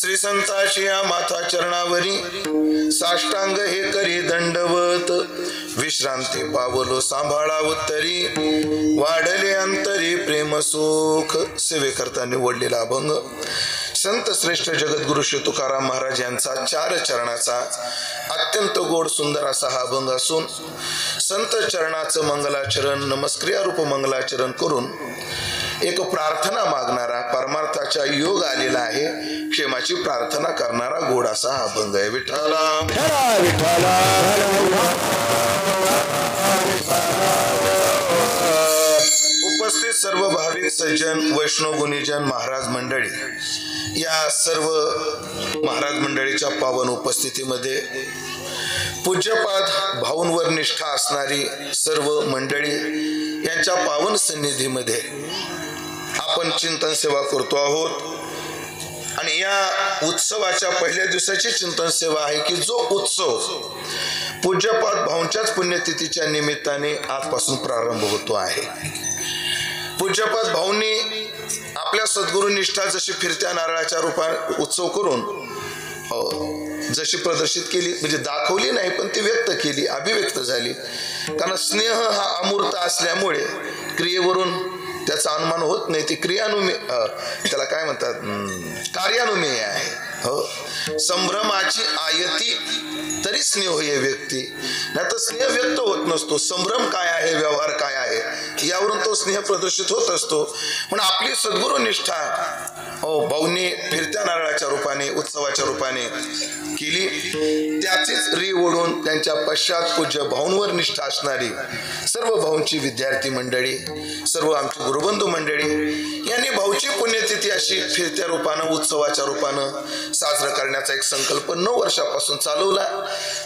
श्री संताची या माथा चरणावरी साष्टांग हे करी दंडवत विश्रांती पावलो सांभाळा उत्तरी वाढले अंतरी प्रेम सुख सेवेकरता निवडलेला अभंग संत श्रेष्ठ जगद्गुरु श्री तुकाराम महाराज यांचा 4 चरणाचा अत्यंत गोड सुंदर असा हा अभंग असून संत चरणाचं मंगलाचरण नमस्क्रिया रूप मंगलाचरण करून एक प्रार्थना मागणारा परमार्थाचा योग आलेला आहे क्षेमाची प्रार्थना करणारा गोड असा हा अभंग आहे. विठ्ठला उपस्थित सर्व भाविक सज्जन वैष्णव गुणीजन महाराज मंडळी या सर्व महाराज मंडळीच्या पावन उपस्थितीमध्ये पूज्यपाद भाऊंवर निष्ठा असणारी सर्व मंडळी यांच्या पावन सन्निधीमध्ये आपण चिंतन सेवा करतो आहोत आणि या उत्सवाच्या पहिल्या दिवसाची चिंतन सेवा आहे की जो उत्सव पूज्यपाद भाऊंच्याच पुण्यतिथीच्या निमित्ताने आजपासून प्रारंभ होतो आहे. पूज्यपाद भाऊंनी आपल्या सद्गुरु निष्ठा जशी फिरत्या नारळाच्या रूपात उत्सव करून जशी प्रदर्शित केली म्हणजे दाखवली नाही पण ती व्यक्त केली अभिव्यक्त झाली. कारण स्नेह हा अमूर्त असल्यामुळे क्रियेवरून त्याचा अनुमान होत नाही. ती क्रियानुमेय त्याला काय म्हणतात कार्यानुमेय आहे. हो संभ्रमाची आयती तरी स्नेह हे व्यक्ती नाही तर स्नेह व्यक्त होत नसतो. संभ्रम काय आहे व्यवहार काय आहे यावरून तो स्नेह प्रदर्शित होत असतो. पण आपली सद्गुरु निष्ठा भाऊंनी फिरत्या नारळाच्या रूपाने उत्सवाच्या रूपाने केली. त्याचीच री ओढून त्यांच्या पश्चात पूज्य भाऊंवर निष्ठा असणारी सर्व भाऊंची विद्यार्थी मंडळी सर्व आमची गुरुबंधू मंडळी यांनी भाऊची पुण्यतिथी अशी फिरत्या रूपानं उत्सवाच्या रूपानं साजरा करण्याचा एक संकल्प 9 वर्षापासून चालवला.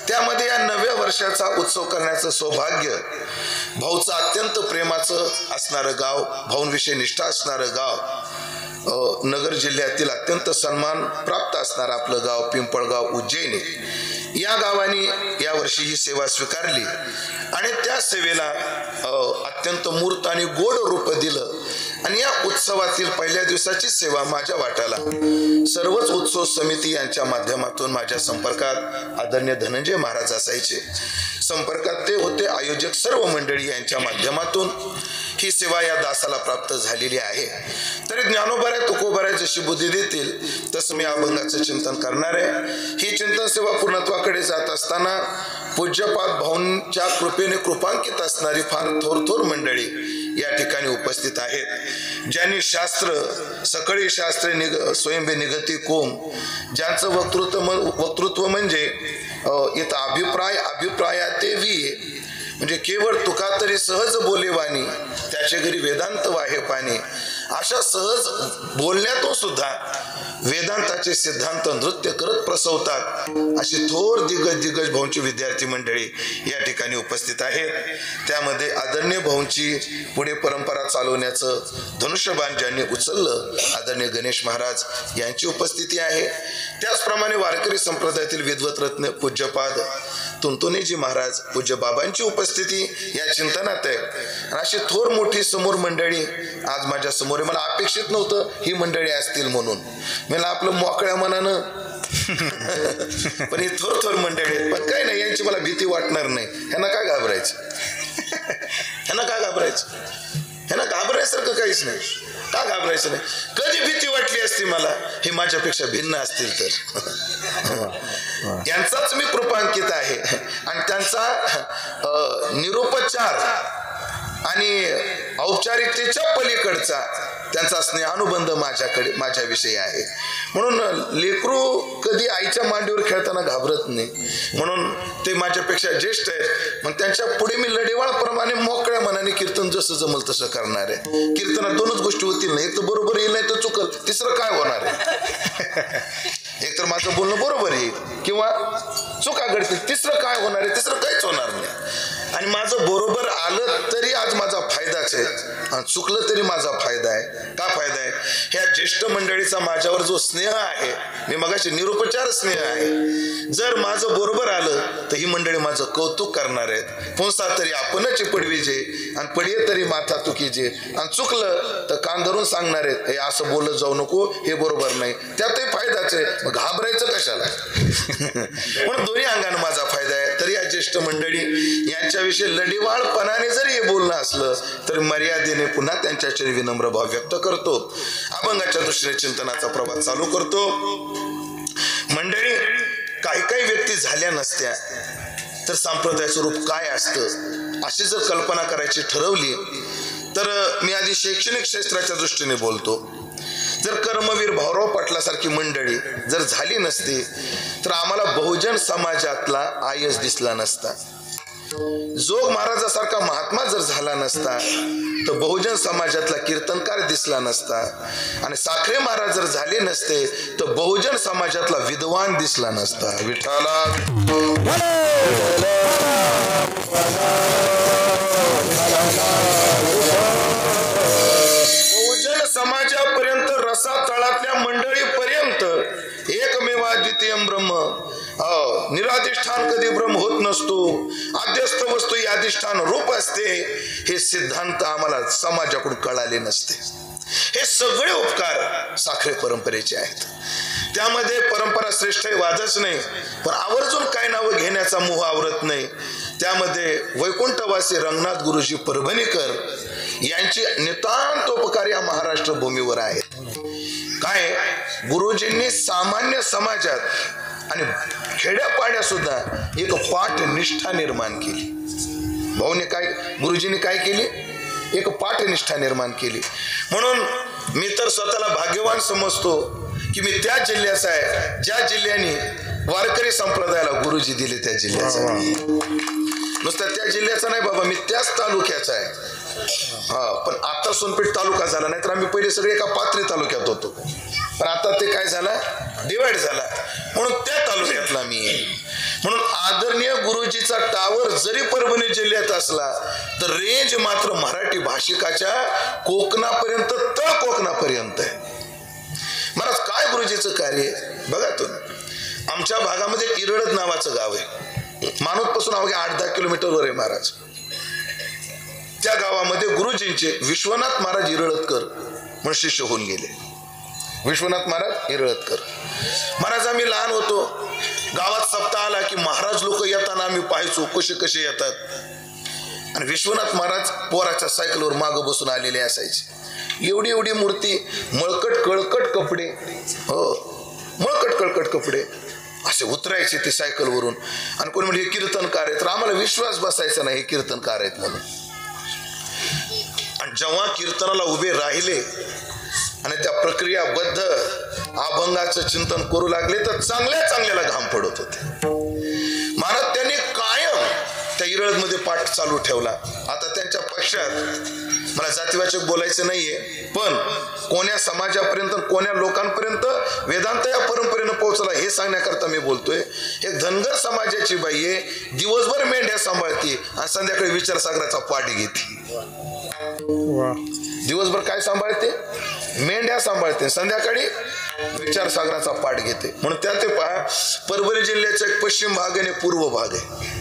त्यामध्ये या 9व्या वर्षाचा उत्सव करण्याचं सौभाग्य भाऊचं अत्यंत प्रेमाचं असणारं गाव भाऊंविषयी निष्ठा असणारं गाव नगर जिल्ह्यातील अत्यंत सन्मान प्राप्त असणारं आपलं गाव पिंपळगाव उज्जैनी या गावाने यावर्षी ही सेवा स्वीकारली आणि त्या सेवेला अत्यंत मूर्त आणि गोड रूप दिलं. आणि या उत्सवातील पहिल्या दिवसाची सेवा माझ्या वाट्याला सर्वच उत्सव समिती यांच्या माध्यमातून माझ्या संपर्कात आदरणीय धनंजय महाराज असायचे. संपर्कात ते होते आयोजक सर्व मंडळी यांच्या माध्यमातून ही सेवा या दासाला प्राप्त झालेली आहे. तरी ज्ञानोबराय तुकोबराय जशी बुद्धी देतील तसं मी अभंगाचं चिंतन करणार आहे. ही चिंतन सेवा पूर्णत्वाकडे जात असताना पूज्यपाद भाऊंच्या कृपेने कृपांकित असणारी फार थोर मंडळी या ठिकाणी उपस्थित आहेत. ज्यांनी शास्त्र सकळी शास्त्रे स्वयंभे निगती कोम ज्यांचं वक्तृत्व म्हणजे इथं अभिप्राया ते म्हणजे केवळ तुका तरी सहज बोलेवानी त्याच्या घरी वेदांत वाहे पाणी अशा सहज बोलण्यातून सुद्धा वेदांताचे सिद्धांत नृत्य करत प्रसवतात अशी थोर दिग्गज भाऊंची विद्यार्थी मंडळी या ठिकाणी उपस्थित आहेत. त्यामध्ये आदरणीय भाऊंची पुढे परंपरा चालवण्याचं धनुष्यबाण ज्यांनी उचललं आदरणीय गणेश महाराज यांची उपस्थिती आहे. त्याचप्रमाणे वारकरी संप्रदायातील विद्वत रत्न पूज्यपाद तुंतुनेजी महाराज पूज्य बाबांची उपस्थिती या चिंतनात आहे. अशी थोर मोठी समोर मंडळी आज माझ्या समोर आहे. मला अपेक्षित नव्हतं ही मंडळी असतील म्हणून मला आपलं मोकळ्या मनानं पण ही थोर मंडळी पण काही नाही यांची मला भीती वाटणार नाही. ह्यांना काय घाबरायचं ह्यांना घाबरायसारखं काहीच नाही. का घाबरायचं नाही. कधी भीती वाटली असती मला हे माझ्यापेक्षा भिन्न असतील तर यांचाच मी कृपांकित आहे आणि त्यांचा निरोपचार आणि औपचारिकतेच्या पलीकडचा त्यांचा स्नेहानुबंध माझ्याविषयी आहे. म्हणून लेकरू कधी आईच्या मांडीवर खेळताना घाबरत नाही. म्हणून ते माझ्यापेक्षा ज्येष्ठ आहेत. मग त्यांच्या पुढे मी लढेवाळप्रमाणे मोकळ्या मनाने कीर्तन जसं जमल तसं करणार आहे. कीर्तनात 2च गोष्टी होतील नाही एक तर बरोबर येईल नाही तर चुकल. तिसरं काय होणार आहे. एक तर माझं बोलणं बरोबर येईल किंवा चुका घडतील. तिसरं काय होणार आहे. तिसरं काहीच होणार नाही. आणि माझं बरोबर आलं तरी आज माझा फायदाच आहे आणि चुकलं तरी माझा फायदा आहे. का फायदा आहे? ह्या ज्येष्ठ मंडळीचा माझ्यावर जो स्नेह आहे, मी मगाशी निरुपचार स्नेह आहे, जर माझं बरोबर आलं तर ही मंडळी माझं कौतुक करणार आहेत. पुंसा तरी आपणच पडवीजे आणि पडिये तरी माथा तुकीजे, आणि चुकलं तर कान धरून सांगणार आहेत, हे असं बोलत जाऊ नको, हे बरोबर नाही. त्यातही फायदाच आहे, मग घाबरायचं कशाला? पण दोन्ही अंगाने माझा फायदा आहे. तरी या ज्येष्ठ मंडळी यांच्याविषयी लढीवाळपणाने जरी हे बोलणं असलं तर मर्यादेने पुन्हा त्यांच्याशी विनम्र भाव व्यक्त करतो. अभंगाच्या दृष्टीने चिंतनाचा प्रवास चालू करतो. मंडळी, काही काही व्यक्ती झाल्या नसत्या तर संप्रदायाचं रूप काय असतं अशी जर कल्पना करायची ठरवली तर मी आधी शैक्षणिक क्षेत्राच्या दृष्टीने बोलतो. जर कर्मवीर भाऊराव पाटलासारखी मंडळी जर झाली नसती तर आम्हाला बहुजन समाजातला आयस दिसला नसता. जोग महाराजासारखा महात्मा जर झाला नसता तर बहुजन समाजातला कीर्तनकार दिसला नसता, आणि साखरे महाराज जर झाले नसते तर बहुजन समाजातला विद्वान दिसला नसता. विठ्ठला बहुजन समाजापर्यंत रसा तळातल्या मंडळीपर्यंत एकमेवा द्वितीय ब्रह्म, निराधिष्ठान कधी ब्रह्म होत नसतो, आद्यस्थ वस्तू ही अधिष्ठान रूप असते, हे सिद्धांत आम्हाला समाजाकडून कळाले नसते. हे सगळे उपकार साखरे परंपरेचे आहेत. त्यामध्ये परंपरा श्रेष्ठ वादच नाही, पण आवर्जून काय नावं घेण्याचा मोह आवरत नाही. त्यामध्ये वैकुंठवासी रंगनाथ गुरुजी परभणीकर यांची नितांत उपकार या महाराष्ट्र भूमीवर आहेत. काय गुरुजींनी सामान्य समाजात आणि खेड्यापाड्यात सुद्धा एक पाठ निष्ठा निर्माण केली. भाऊने काय, गुरुजींनी काय केली? एक पाठ निष्ठा निर्माण केली. म्हणून मी तर स्वतःला भाग्यवान समजतो की मी त्या जिल्ह्याचा आहे ज्या जिल्ह्याने वारकरी संप्रदायाला गुरुजी दिले. त्या जिल्ह्याचा, नुसतं त्या जिल्ह्याचा नाही बाबा, मी त्याच तालुक्याचा आहे. पण आता सोनपेठ तालुका झाला, नाहीतर आम्ही पहिले सगळे एका पाथरी तालुक्यात होतो, पण आता ते काय झालं, डिवाइड झाला, म्हणून त्या तालुक्यातला मी आहे. म्हणून आदरणीय गुरुजीचा टावर जरी परभणी जिल्ह्यात असला तर रेंज मात्र मराठी भाषिकाच्या कोकणापर्यंत तर कोकणापर्यंत आहे. महाराज काय गुरुजीचं कार्य बघा तुम्ही. आमच्या भागामध्ये इरळद नावाचं गाव आहे, मानोदपासून अवघ्या 8-10 किलोमीटरवर आहे महाराज. त्या गावामध्ये गुरुजींचे विश्वनाथ महाराज इरळदकर म्हणून शिष्य होऊन गेले. विश्वनाथ महाराज इरळदकर महाराज, आम्ही लहान होतो, गावात सप्ताह आला की महाराज लोक येताना आम्ही पाहायचो कसे कसे येतात. आणि विश्वनाथ महाराज पोराच्या सायकलवर मागं बसून आलेले असायचे. एवढी एवढी मूर्ती, मळकट कळकट कपडे, मळकट कळकट कपडे, असे उतरायचे ते सायकलवरून. आणि कोणी म्हणजे हे कीर्तनकार आहेत, तर आम्हाला विश्वास बसायचा नाही हे कीर्तनकार आहेत म्हणून. आणि जेव्हा कीर्तनाला उभे राहिले आणि त्या प्रक्रियाबद्ध अभंगाचं चिंतन करू लागले तर चांगल्या चांगल्याला घाम पडत होते. महाराज त्यांनी कायम त्या इरळदमध्ये पाठ चालू ठेवला. आता त्यांच्या पश्चात मला जातीवाचक बोलायचं नाहीये, पण कोण्या समाजापर्यंत, कोण्या लोकांपर्यंत वेदांत या परंपरेनं पोहोचला हे सांगण्याकरता मी बोलतोय. एक धनगर समाजाची बाई आहे, दिवसभर मेंढ्या सांभाळते आणि संध्याकाळी विचारसागराचा पाठ घेते. दिवसभर काय सांभाळते? मेंढ्या सांभाळते, संध्याकाळी विचारसागराचा पाठ घेते. म्हणून त्या ते पहा, परभणी जिल्ह्याचा एक पश्चिम भाग आणि पूर्व भाग आहे.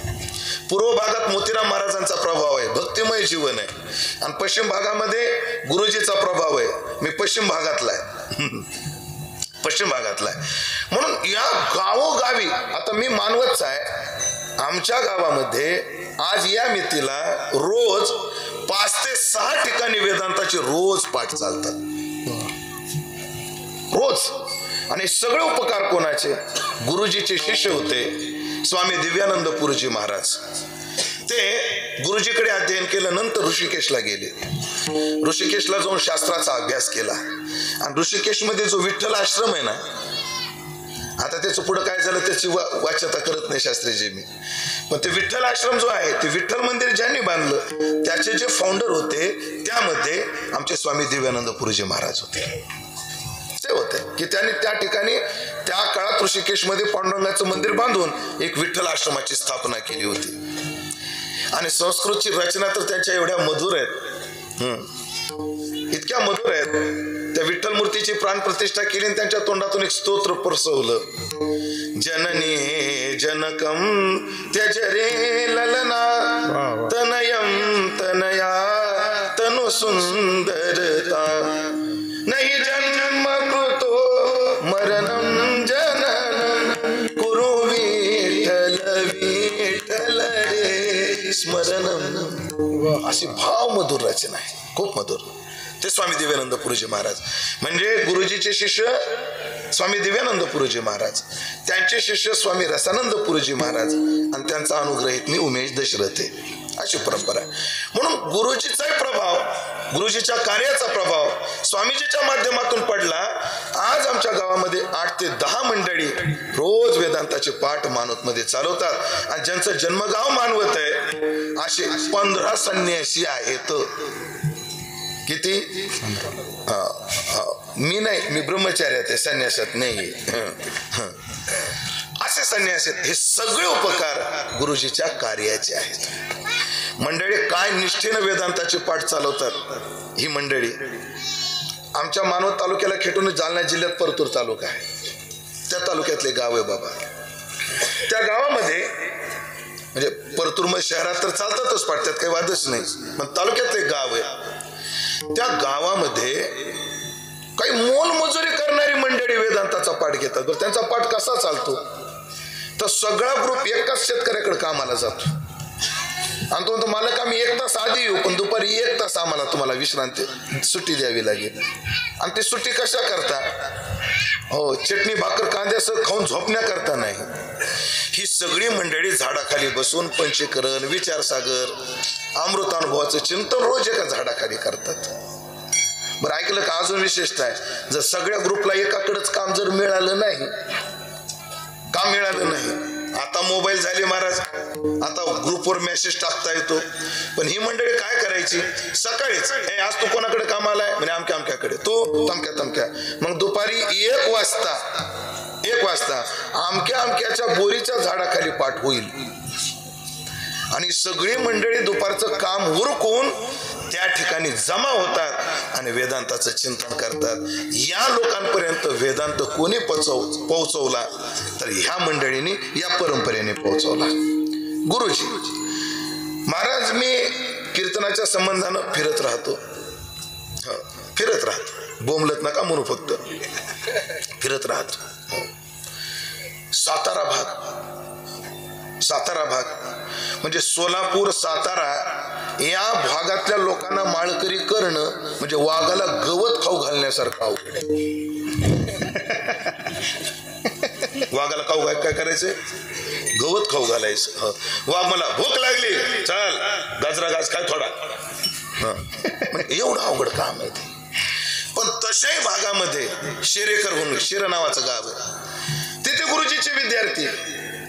पूर्व भागात मोतीराम महाराजांचा प्रभाव आहे, भक्तिमय जीवन आहे, आणि पश्चिम भागामध्ये गुरुजीचा प्रभाव आहे. मी पश्चिम भागातला आहे, पश्चिम भागातला आहे. म्हणून या गावोगावी, आता मी मानवतचा आहे, आमच्या गावामध्ये आज या मितीला रोज 5 ते 6 ठिकाणी वेदांताचे रोज पाठ चालतात, रोज. आणि सगळे उपकार कोणाचे? गुरुजीचे शिष्य होते स्वामी दिव्यानंदपुरजी महाराज. ते गुरुजीकडे अध्ययन केलं, नंतर ऋषिकेशला गेले. ऋषिकेशला जाऊन शास्त्राचा अभ्यास केला. आणि ऋषिकेशमध्ये जो विठ्ठल आश्रम आहे ना, आता त्याचं पुढं काय झालं त्याची वाच्यता करत नाही शास्त्रीजी मी, पण ते विठ्ठल आश्रम जो आहे, ते विठ्ठल मंदिर ज्यांनी बांधलं त्याचे जे फाउंडर होते त्यामध्ये आमचे स्वामी दिव्यानंदपुरजी महाराज होते. ते होते की त्यांनी त्या ठिकाणी त्या काळात ऋषिकेशमध्ये पांडुरंगाचं मंदिर बांधून एक विठ्ठल आश्रमाची स्थापना केली होती. आणि संस्कृतची रचना तर त्यांच्या एवढ्या मधुर आहेत. इतक्या मधुर आहेत. त्या विठ्ठल मूर्तीची प्राण प्रतिष्ठा केली आणि त्यांच्या तोंडातून एक स्तोत्र परसवलं. जननी जनकम त्यज रे ललना तनयम तनया तनु सुंदरता नहीं जन्म कृतो मरणम जननम कुरु विठ्ठल विठ्ठल रे स्मरणम. अशी भाव मधुर रचना आहे, खूप मधुर. ते स्वामी दिव्यानंद पुरीजी महाराज म्हणजे गुरुजीचे शिष्य स्वामी दिव्यानंद पुरीजी महाराज, त्यांचे शिष्य स्वामी रसानंद पुरीजी महाराज आणि त्यांचा अनुग्रहित मी उमेश दशरथे. अशी परंपरा आहे. म्हणून गुरुजीचा प्रभाव, गुरुजीच्या कार्याचा प्रभाव स्वामीजीच्या माध्यमातून पडला. आज आमच्या गावामध्ये 8 ते 10 मंडळी रोज वेदांताचे पाठ मानवत मध्ये चालवतात आणि ज्यांचं जन्मगाव मानवत आहे असे 15 संन्यासी आहेत. किती? मी नाही, मी ब्रह्मचार्यात आहे, संन्यासात नाही. असे संन्यासी आहेत. हे सगळे उपकार गुरुजीच्या कार्याचे आहेत. मंडळी काय निष्ठेनं वेदांताचे पाठ चालवतात ही मंडळी. आमच्या मानवत तालुक्याला खेटून जालना जिल्ह्यात परतूर तालुका आहे, त्या तालुक्यातले गाव आहे बाबा. त्या गावामध्ये म्हणजे परतूर मध्ये शहरात तर चालतातच पाठ, त्यात काही वादच नाही, पण तालुक्यातले गाव आहे. त्या गावामध्ये काही मोलमजुरी करणारी मंडळी वेदांताचा पाठ घेतात. त्यांचा पाठ कसा चालतो तर सगळा ग्रुप एकाच शेतकऱ्याकडे कामाला जातो आणि तो म्हणतो मालक आम्ही 1 तास आधी येऊ पण दुपारी 1 तास आम्हाला तुम्हाला विश्रांती सुट्टी द्यावी लागेल. आणि ती सुट्टी कशा करता? हो, चटणी भाकर कांद्यासह खाऊन झोपण्याकरता नाही. ही सगळी मंडळी झाडाखाली बसून पंचीकरण, विचारसागर, अमृतानुभवाचं चिंतन रोज एका झाडाखाली करतात. बरं ऐकलं का? अजून विशेषता आहे, जर सगळ्या ग्रुपला एकाकडेच काम जर मिळालं नाही, काम मिळालं नाही, आता मोबाईल झाले महाराज, आता ग्रुपवर मेसेज टाकता येतो, पण ही मंडळी काय करायची? सकाळीच आज तू कोणाकडे काम आलाय म्हणजे आमक्या अमक्याकडे, तो तमक्या तमक्या. मग दुपारी 1 वाजता आमक्या अमक्याच्या बोरीच्या झाडाखाली पाठ होईल आणि सगळी मंडळी दुपारचं काम उरकून त्या ठिकाणी जमा होतात आणि वेदांताचं चिंतन करतात. या लोकांपर्यंत वेदांत कोणी पोहोचवला तर ह्या मंडळींनी, या परंपरेने पोहोचवला. गुरुजी महाराज, मी कीर्तनाच्या संबंधानं फिरत राहतो, बोंबलत नका म्हणू, फक्त फिरत राहतो. सातारा भाग म्हणजे सोलापूर, सातारा या भागातल्या लोकांना माळकरी करणं म्हणजे वाघाला गवत खाऊ घालण्यासारखं अवघड आहे. वाघाला खाऊ काय करायचंय? गवत खाऊ घालायचं. वाघ मला भूक लागली, चल गाजरा गाज काय थोडा, एवढं अवघड काम आहे ते. पण तशाही भागामध्ये शेरेकर म्हणून शिर नावाचं गाव आहे, तिथे गुरुजीचे विद्यार्थी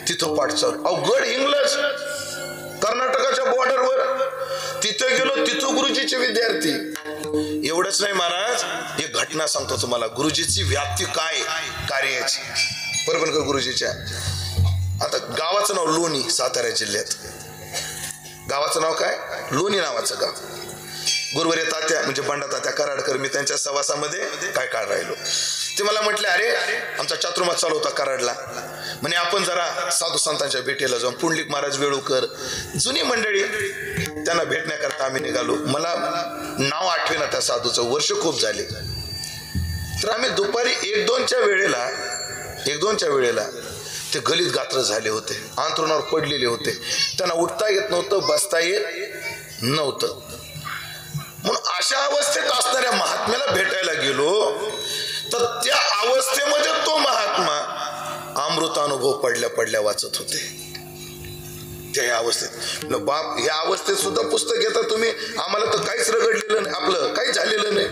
तिथं पाठ चालू. गड हिंगलज कर्नाटकाच्या बॉर्डरवर, तिथं गेलो, तिथं गुरुजीचे विद्यार्थी. एवढंच नाही महाराज, एक घटना सांगतो तुम्हाला, गुरुजीची व्याप्ती काय कार्याची. परभणकर गुरुजीच्या, आता गावाचं नाव लोणी, सातारा जिल्ह्यात. गावाचं नाव काय? लोणी नावाचं गाव. गुरुवर्य तात्या म्हणजे बंडा तात्या कराडकर, मी त्यांच्या सवासामध्ये काय काळ राहिलो. ते मला म्हटले, अरे आमचा चातुर्मास चालू होता कराडला, म्हणे आपण जरा साधू संतांच्या भेटीला जाऊन. पुंडलिक महाराज, वेळूकर, जुनी मंडळी, त्यांना भेटण्याकरता आम्ही निघालो. मला नाव आठवेना त्या साधूचं, वर्ष खूप झाले. तर आम्ही दुपारी 1-2च्या वेळेला ते गलित गात्र झाले होते, अंथरुणावर पडलेले होते, त्यांना उठता येत नव्हतं, बसता येत नव्हतं. म्हणून अशा अवस्थेत असणाऱ्या महात्म्याला भेटायला गेलो तर त्या अवस्थेमध्ये तो महात्मा अमृतानुभव पडल्या वाचत होते. त्या अवस्थेत बाप, या अवस्थेत सुद्धा पुस्तक घेता तुम्ही, आम्हाला तर काहीच रगडलेलं नाही, आपलं काही झालेलं नाही,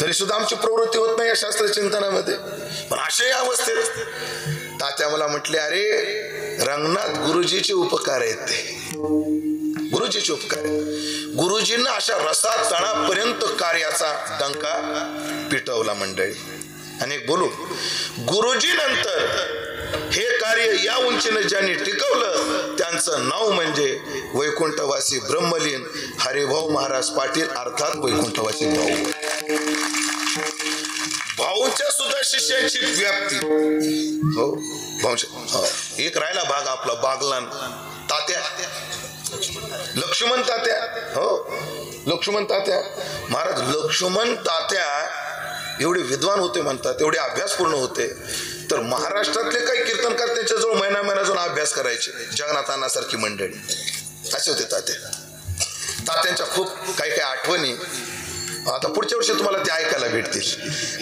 तरी सुद्धा आमची प्रवृत्ती होत नाही या शास्त्र चिंतनामध्ये. पण अशाही अवस्थेत तात्या मला म्हटले, अरे रंगनाथ गुरुजीचे उपकार आहेत, ते गुरुजीचे उपकार आहेत. गुरुजींना अशा रसा तळापर्यंत कार्याचा डंका पिटवला मंडळी. आणि बोलू, गुरुजी नंतर हे कार्य या उंचीने ज्यांनी टिकवलं त्यांचं नाव म्हणजे वैकुंठवासी ब्रह्मलीन हरिभाऊ महाराज पाटील, अर्थात वैकुंठवासी भाऊ. भाऊंच्या सुद्धा शिष्यांची व्याप्ती. हो भाऊंच्या. एक राहिला भाग आपला बागलान तात्या, लक्ष्मण तात्या. हो लक्ष्मण तात्या महाराज. लक्ष्मण तात्या एवढे विद्वान होते म्हणतात, एवढे अभ्यासपूर्ण होते, तर महाराष्ट्रातले काही कीर्तनकार त्यांच्याजवळ महिना जाऊन अभ्यास करायचे. जगन्नाथ अण्णासारखी मंडळी असे होते तात्या. तात्यांच्या खूप काही आठवणी आता पुढच्या वर्षी तुम्हाला ते ऐकायला भेटतील,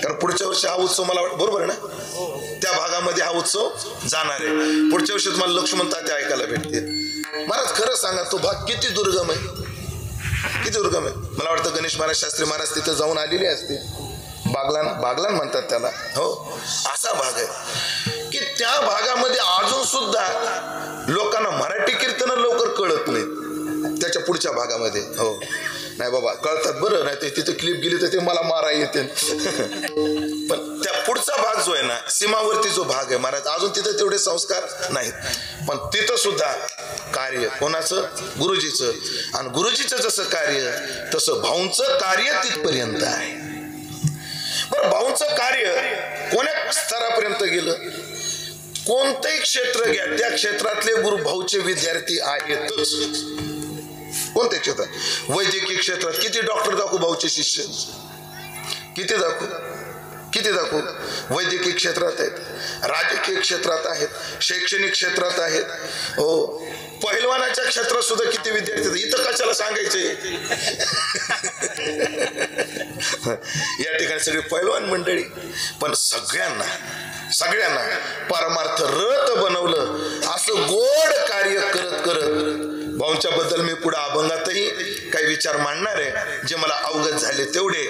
कारण पुढच्या वर्षी हा उत्सव मला वाटतं बरोबर आहे ना, त्या भागामध्ये हा उत्सव जाणार आहे. पुढच्या वर्षी तुम्हाला लक्ष्मण तात्या ऐकायला भेटतील. महाराज खरं सांगा तो भाग किती दुर्गम आहे, किती दुर्गम आहे. मला वाटतं गणेश महाराज शास्त्री महाराज तिथं जाऊन आलेले असते. बागलान म्हणतात त्याला. हो असा भाग आहे की त्या भागामध्ये अजून सुद्धा लोकांना मराठी कीर्तन लवकर कळत नाही. त्याच्या पुढच्या भागामध्ये हो नाही बाबा कळतात बरं, नाही ते तिथे क्लिप गेली तर ते मला मारा येते. पण त्या पुढचा भाग जो आहे ना, सीमावर्ती जो भाग आहे महाराज, अजून तिथे तेवढे संस्कार नाहीत. पण तिथं सुद्धा कार्य कोणाचं, गुरुजीचं. आणि गुरुजीचं जसं कार्य तसं भाऊंचं कार्य तिथपर्यंत आहे. बरं भाऊंचं कार्य कोण्या स्तरापर्यंत गेलं, कोणतंही क्षेत्र घ्या त्या क्षेत्रातले गुरु भाऊचे विद्यार्थी आहेतच. कोणत्या क्षेत्रात, वैद्यकीय क्षेत्रात किती डॉक्टर दाखवू भाऊचे शिष्य, किती दाखवू. वैद्यकीय क्षेत्रात आहेत, राजकीय क्षेत्रात आहेत, शैक्षणिक क्षेत्रात आहेत. हो पहिलवानाच्या क्षेत्रात सुद्धा किती विद्यार्थी. इथं कशाला सांगायचे. या ठिकाणी सगळी पहिलवान मंडळी. पण सगळ्यांना परमार्थ रथ बनवलं. असं गोड कार्य करत करत भाऊंच्या बद्दल मी पुढे अभंगातही काही विचार मांडणार आहे जे मला अवगत झाले तेवढे.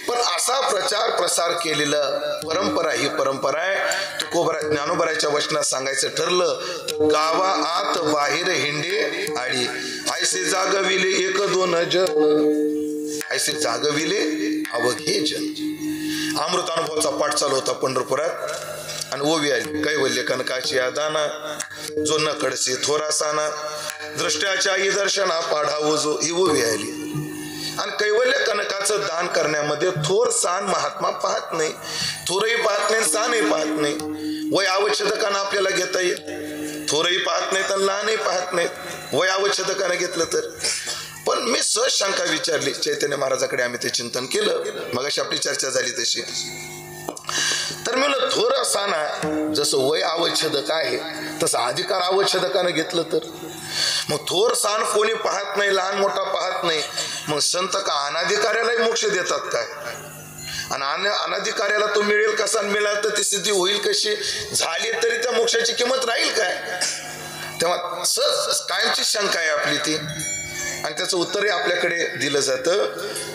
पण असा प्रचार प्रसार केलेला परंपरा ही परंपरा आहे. तुकोबरा ज्ञानोबराच्या वचनात सांगायचं ठरलं, गावा आत बाहेर हिंडे आडी ऐसे जागविले एक दोन जन, ऐसे जागविले अवघे जन. अमृत अनुभवाचा पाठ चालू होता पंढरपुरात आणि ओवी आली, कैवल्य कनकाची आदाना जो न कडसे थोरासाना दृष्ट्याच्या दर्शना पाढावो जो, ही ओवी आली. आणि कैवल्य कनकाचं दान करण्यामध्ये थोर सान महात्मा पाहत नाही, थोरही पाहत नाही, सानही पाहत नाही. वय आवच्छेदकानं आपल्याला घेता येईल, थोरही पाहत नाही तर लहानही पाहत नाही, वय आवच्छेदकानं घेतलं तर. पण मी सहज शंका विचारली चैतन्य महाराजाकडे, आम्ही ते चिंतन केलं, मगाशी आपली चर्चा झाली तशी. तर मी म्हणलं थोर साना जसं वय आवच्छेदक आहे तसं अधिकार आवच्छेदकानं घेतलं तर. मग थोर सान कोणी पाहत नाही, लहान मोठा पाहत नाही, मग संत का अनाधिकार्यालाही मोक्ष देतात काय? आणि अनाधिकार्याला तो मिळेल कसा, मिळाला तर ती स्थिती होईल कशी, झाली तरी त्या मोक्षाची किंमत राहील काय? तेव्हा सहज कायमची शंका आहे आपली ती, आणि त्याचं उत्तरही आपल्याकडे दिलं जातं.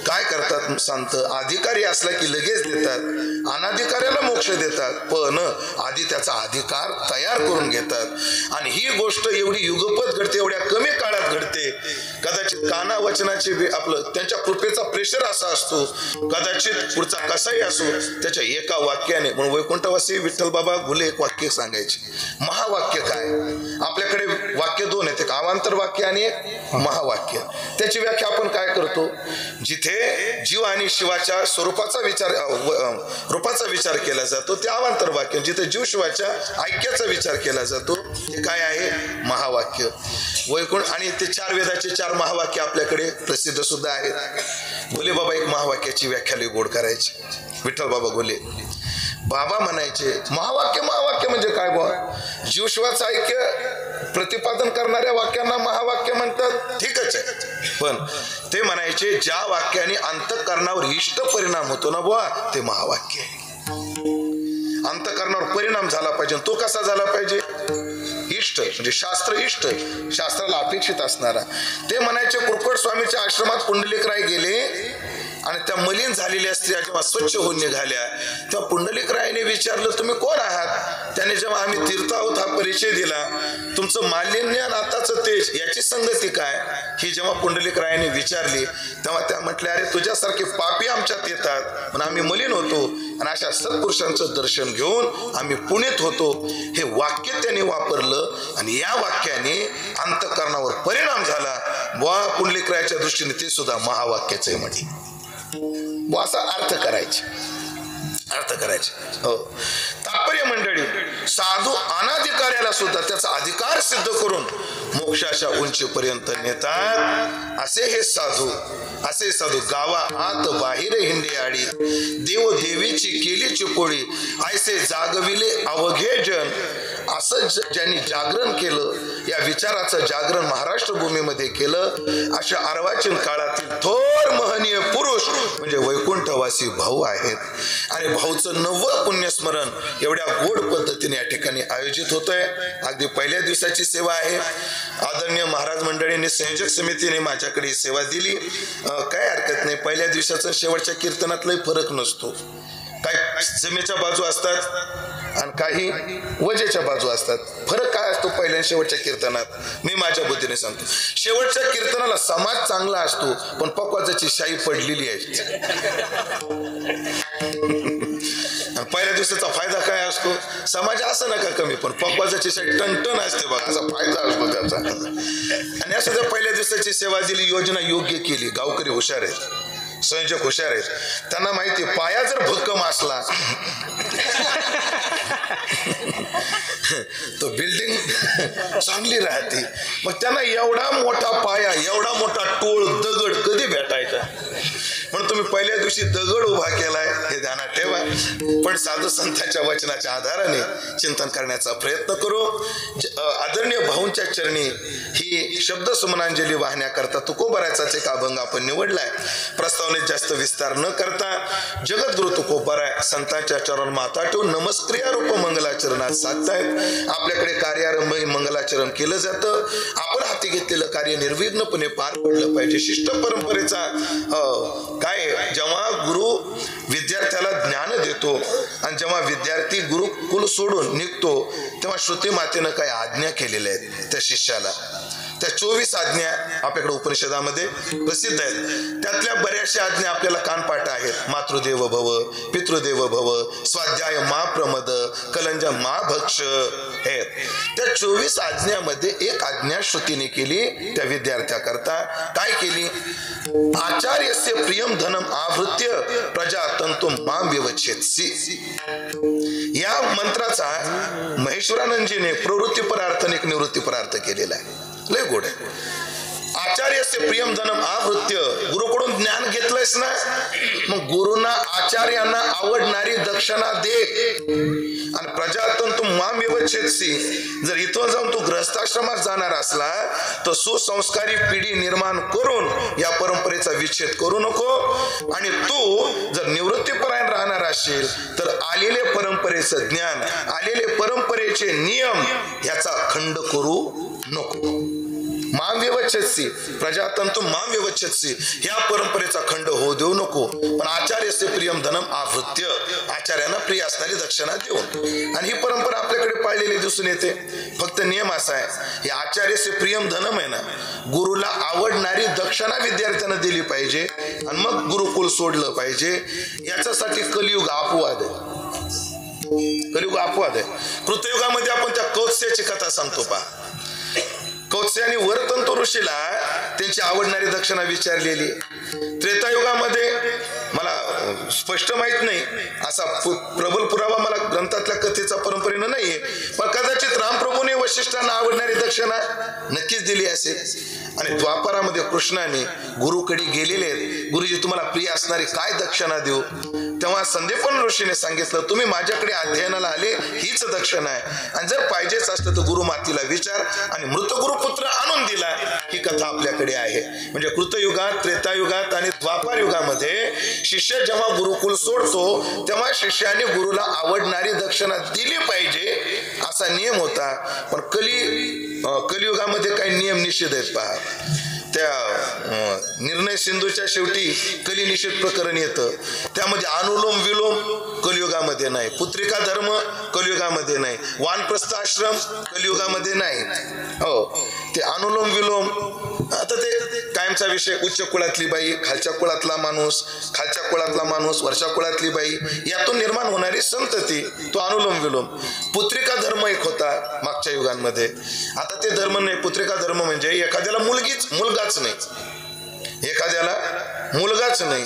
काय करतात संत, अधिकारी असला की लगेच देतात, अनाधिकार्याला मोक्ष देतात, पण आधी त्याचा अधिकार तयार करून घेतात. आणि ही गोष्ट एवढी युगपत घडते, एवढ्या कमी काळात घडते. कदाचित काना वचनाचे आपलं त्यांच्या कृपेचा प्रेशर असा असतो, कदाचित पुढचा कसाही असो, त्याच्या एका वाक्याने. म्हणून वैकुंठवासी विठ्ठल बाबा घुले एक वाक्य सांगायचे. महावाक्य काय, आपल्याकडे वाक्य दोन आहेत, एक अवांतर वाक्य आणि एक महावाक्य. त्याची व्याख्या आपण काय करतो, जिथे जीव आणि शिवाच्या स्वरूपाचा विचार, रूपाचा विचार केला जातो ते अवांतर वाक्य. जिथे जीव शिवाच्या ऐक्याचा विचार केला जातो ते काय आहे, महावाक्य. वैकुंठ आणि ते चार वेदाचे चार महावाक्य आपल्याकडे प्रसिद्ध सुद्धा आहेत. घुले बाबा एक महावाक्याची व्याख्या लई गोड करायची, विठ्ठल बाबा घुले. बाबा म्हणायचे महावाक्य म्हणजे काय बाबा, जीवशिवाचं ऐक्य प्रतिपादन करणाऱ्या वाक्यांना महावाक्य म्हणतात, ठीकच आहे. पण ते म्हणायचे ज्या वाक्याने अंतःकरणावर इष्ट परिणाम होतो ना बुवा, ते महावाक्य आहे. अंतःकरणावर परिणाम झाला पाहिजे, तो कसा झाला पाहिजे, इष्ट म्हणजे शास्त्र इष्ट, शास्त्राला अपेक्षित असणारा. ते म्हणायचे कुरकोट स्वामीच्या आश्रमात पुंडलिकराय गेले आणि त्या मलिन झालेल्या स्त्रिया जेव्हा स्वच्छ होऊन निघाल्या तेव्हा पुंडलिकरायाने विचारलं तुम्ही कोण आहात? त्याने जेव्हा आम्ही तीर्थ आहोत हा परिचय दिला. तुमचं मालिन्य आणि आताचं तेज याची संगती काय, ही जेव्हा पुंडलिकरायाने विचारली तेव्हा त्या म्हटल्या अरे तुझ्यासारखे पापी आमच्यात येतात पण आम्ही मलिन होतो, आणि अशा सत्पुरुषांचं दर्शन घेऊन आम्ही पुनीत होतो. हे वाक्य त्यांनी वापरलं आणि या वाक्याने अंतःकरणावर परिणाम झाला. बुवा पुंडलिकरायाच्या दृष्टीने ते सुद्धा महावाक्याच आहे म्हणे. बुवा असा अर्थ करायचे. हो, तात्पर्य मंडळी, साधू अनाधिकार्याला सुद्धा त्याचा अधिकार सिद्ध करून मोक्षाच्या उंचीपर्यंत नेतात. असे साधू गावा आत बाहेर हिंडे आडी, देव देवीची केली चिपोळी, ऐसे जागविले अवघे जन. असं ज्यांनी जागरण केलं, या विचाराचं जागरण महाराष्ट्र भूमीमध्ये केलं, अशा अर्वाचीन काळातील थोर महनीय पुरुष म्हणजे वैकुंठवासी भाऊ आहेत. आणि भाऊचं 90 पुण्यस्मरण एवढ्या गोड पद्धतीने या ठिकाणी आयोजित होतंय. अगदी पहिल्या दिवसाची सेवा आहे. आदरणीय महाराज मंडळींनी, संयोजक समितीने माझ्याकडे सेवा दिली. काय हरकत नाही. पहिल्या दिवसाचा शेवटच्या कीर्तनातलाही फरक नसतो. काही जमेच्या बाजू असतात आणि काही वजेच्या बाजू असतात. फरक काय असतो पहिल्या शेवटच्या कीर्तनात? मी माझ्या बुद्धीने सांगतो. शेवटच्या कीर्तनाला समाज चांगला असतो, पण पकवाजाची शाई पडलेली आहे. पहिल्या दिवसाचा फायदा काय असतो? समाज असं नका कमी, पण पकवाजाची शाई टणटण असते बघा, असा फायदा असतो त्याचा. आणि असं जर पहिल्या दिवसाची सेवा दिली, योजना योग्य केली, गावकरी हुशार आहेत, संयोजक हुशार आहेत, त्यांना माहिती पाया जर भक्कम असला तो बिल्डिंग चांगली राहते. मग त्यांना एवढा मोठा पाया, एवढा मोठा टोळ दगड कधी भेटायचा? म्हणून तुम्ही पहिल्या दिवशी दगड उभा केलाय हे ध्यानात ठेवा. पण साधू संतांच्या वचनाच्या आधाराने चिंतन करण्याचा प्रयत्न करू. आदरणीय भाऊंच्या चरणी ही शब्द सुमनांजली वाहण्याकरता तुकोबारायचाच एक अभंग आपण निवडलाय. प्रस्तावनेत जास्त विस्तार न करता जगद्गुरु तुकोबाराय संतांच्या चरण माता ठेवून नमस्क्रिया रूप मंगलाचरणात साधतायत. आपल्याकडे कार्यारंभ मंगलाचरण केलं जातं. आपण हाती घेतलेलं कार्य निर्विघ्नपणे पार पडलं पाहिजे. शिष्ट परंपरेचा काय, जेव्हा गुरु विद्यार्थ्याला ज्ञान देतो आणि जेव्हा विद्यार्थी गुरुकुल सोडून निघतो, तेव्हा श्रुती मातेनं काही आज्ञा केलेल्या आहेत त्या शिष्याला. त्या 24 आज्ञा आपल्याकडे उपनिषदामध्ये प्रसिद्ध आहेत. त्यातल्या बऱ्याचशा आज्ञा आपल्याला कानपाठ आहेत. मातृदेव भव, पितृदेव भव, स्वाध्याय मा प्रमद, कलंज मा भक्ष आहेत. त्या 24 आज्ञामध्ये एक आज्ञा श्रुतीने केली त्या विद्यार्थ्याकरता. काय केली? आचार्यस्य प्रियम धनम आवृत्य प्रजा तंतु माम विवच्छेत्सी. या मंत्राचा महेश्वरानंदजीने प्रवृत्तीपर अर्थ आणि निवृत्तीपर अर्थ केलेला आहे. लय गोड आहे. आचार्यस्य प्रियम धनम आवृत्य, गुरुकडून ज्ञान घेतलंयस ना, मग गुरुना आचार्यांना आवडणारी दक्षिणा दे. आणि प्रजातंतु माम विवच्छेत्सी, जर इथून जाऊन तू गृहस्थाश्रमात जाणार असला तर सुसंस्कारी पिढी निर्माण करून या परंपरेचा विच्छेद करू नको. आणि तू जर निवृत्तीपरायण राहणार असेल तर आलेले परंपरेचं ज्ञान, आलेले परंपरेचे नियम याचा खंड करू नको. माम विवच्छेत्सी, प्रजातंतु माम विवच्छेत्सी, या परंपरेचा खंड होऊ देऊ नको. पण आचार्यस्य प्रियम धनम आवृत्य, आचार्यांना प्रिय असणारी दक्षिणा देऊन. आणि ही परंपरा आपल्याकडे पाळलेली दिसून येते. फक्त नियम असा आहे, हे आचार्यस्य प्रियम धनम आहे ना, गुरुला आवडणारी दक्षिणा विद्यार्थ्यांना दिली पाहिजे आणि मग गुरुकुल सोडलं पाहिजे. याच्यासाठी कलियुग अपवाद आहे. कलियुग अपवाद आहे. कृतयुगामध्ये आपण त्या कौत्स्याची कथा सांगतो पहा. कौत्स्याने वरतंतु ऋषीला त्यांची आवडणारी दक्षिणा विचारलेली. त्रेतायुगामध्ये मला स्पष्ट माहित नाही, असा प्रबल पुरावा मला ग्रंथातल्या कथेचा परंपरेनं नाहीये, पण कदाचित रामप्रभूने वशिष्ठांना आवडणारी दक्षिणा नक्कीच दिली असेल. आणि द्वापारामध्ये कृष्णाने गुरुकडे गेलेले आहेत, गुरुजी तुम्हाला प्रिय असणारी काय दक्षिणा देऊ? तेव्हा संदीपन ऋषीने सांगितलं, तुम्ही माझ्याकडे अध्ययनाला आले हीच दक्षिणा आहे, आणि जर पाहिजेच असतं तर गुरुमातीला विचार. आणि मृत गुरुपुत्र आणून दिला. ही कथा आपल्याकडे आहे. म्हणजे कृतयुगात, त्रेतायुगात आणि द्वापार युगामध्ये शिष्य जेव्हा गुरुकुल सोडतो तेव्हा शिष्याने गुरुला आवडणारी दक्षिणा दिली पाहिजे असा नियम होता. पण कलियुगामध्ये काही नियम निषेध आहेत पहा. त्या निर्णय सिंधूच्या शेवटी कली निषेध प्रकरण येतं. त्यामध्ये अनुलोम विलोम कलियुगामध्ये नाही, पुत्रिका धर्म कलियुगामध्ये नाही, वानप्रस्थ आश्रम कलियुगामध्ये नाही. हो, ते अनुलोम विलोम आता ते कायमचा विषय. उच्च कुळातली बाई, खालच्या कुळातला माणूस, खालच्या कुळातला माणूस, वरच्या कुळातली बाई, यातून निर्माण होणारी संतती, तो अनुलोम विलोम. पुत्रिका धर्म एक होता मागच्या युगांमध्ये. आता ते धर्म नाही. पुत्रिका धर्म म्हणजे एखाद्याला मुलगाच नाही, एखाद्याला मुलगाच नाही,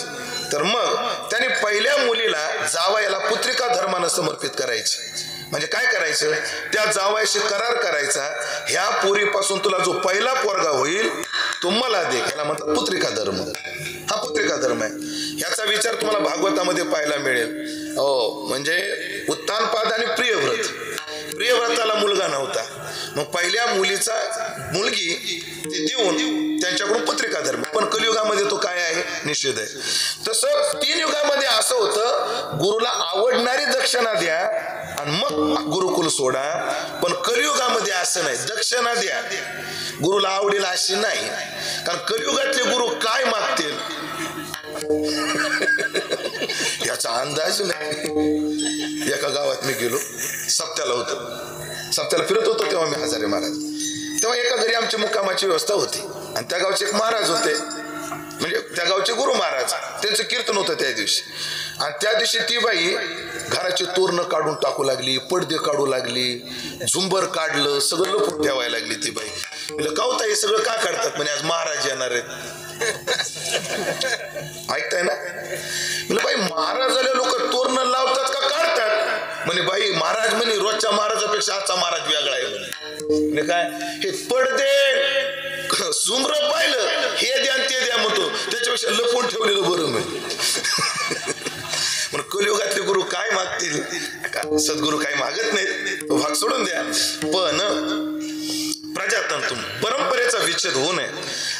तर मग त्याने पहिल्या मुलीला जावयाला पुत्रिका धर्मानं समर्पित करायचे. म्हणजे काय करायचं, त्या जावयाशी करार करायचा, ह्या पोरीपासून तुला जो पहिला पोरगा होईल तो मला दे. याला म्हणतात पुत्रिका धर्म. हा पुत्रिका धर्म आहे. याचा विचार तुम्हाला भागवतामध्ये पाहायला मिळेल. हो, म्हणजे उत्तानपाद आणि प्रियव्रत, प्रियव्रताला मुलगा नव्हता, मग पहिल्या मुलगी ते देऊन त्यांच्याकडून पुत्रिका धर्म. पण कलियुगामध्ये तो काय आहे, निषेध आहे. तसं 3 युगामध्ये असं होतं, गुरुला आवडणारी दक्षिणा द्या आणि मग गुरुकुल सोडा. पण कलियुगामध्ये असं नाही, दक्षिणा द्या गुरुला आवडेल अशी नाही. कारण कलियुगातले गुरु काय मागतील याचा अंदाज नाही. एका गावात मी गेलो, सप्त्याला होतो, सप्त्याला फिरत होतो तेव्हा मी हजारे महाराज. तेव्हा एका घरी आमची मुक्कामाची व्यवस्था होती आणि त्या गावचे एक महाराज होते, म्हणजे त्या गावचे गुरु महाराज. त्यांचं कीर्तन होतं त्या दिवशी. आणि त्या दिवशी ती बाई घराचे तोरण काढून टाकू लागली, पडदे काढू लागली, झुंबर काढलं, सगळं लपून ठेवायला लागली ती बाई. म्हणजे कावता हे सगळं का काढतात म्हणे, आज महाराज येणार आहेत. ऐकताय ना? म्हणजे बाई, महाराजाला लोक तोरण लावतात का काढतात? म्हणे बाई, महाराज म्हणे रोजच्या महाराजापेक्षा आजचा महाराज वेगळा आहे म्हणे. काय हे पडदे झुंबर पाहिलं, हे द्या ते द्या म्हणतो, त्याच्यापेक्षा लपून ठेवलेलं बरं म्हणे. पण कलियुगातले गुरु काय मागतील? सद्गुरु काही मागत नाहीत, तो भाग सोडून द्या. पण प्रजातंतू परंपरेचा विच्छेद होऊ नये.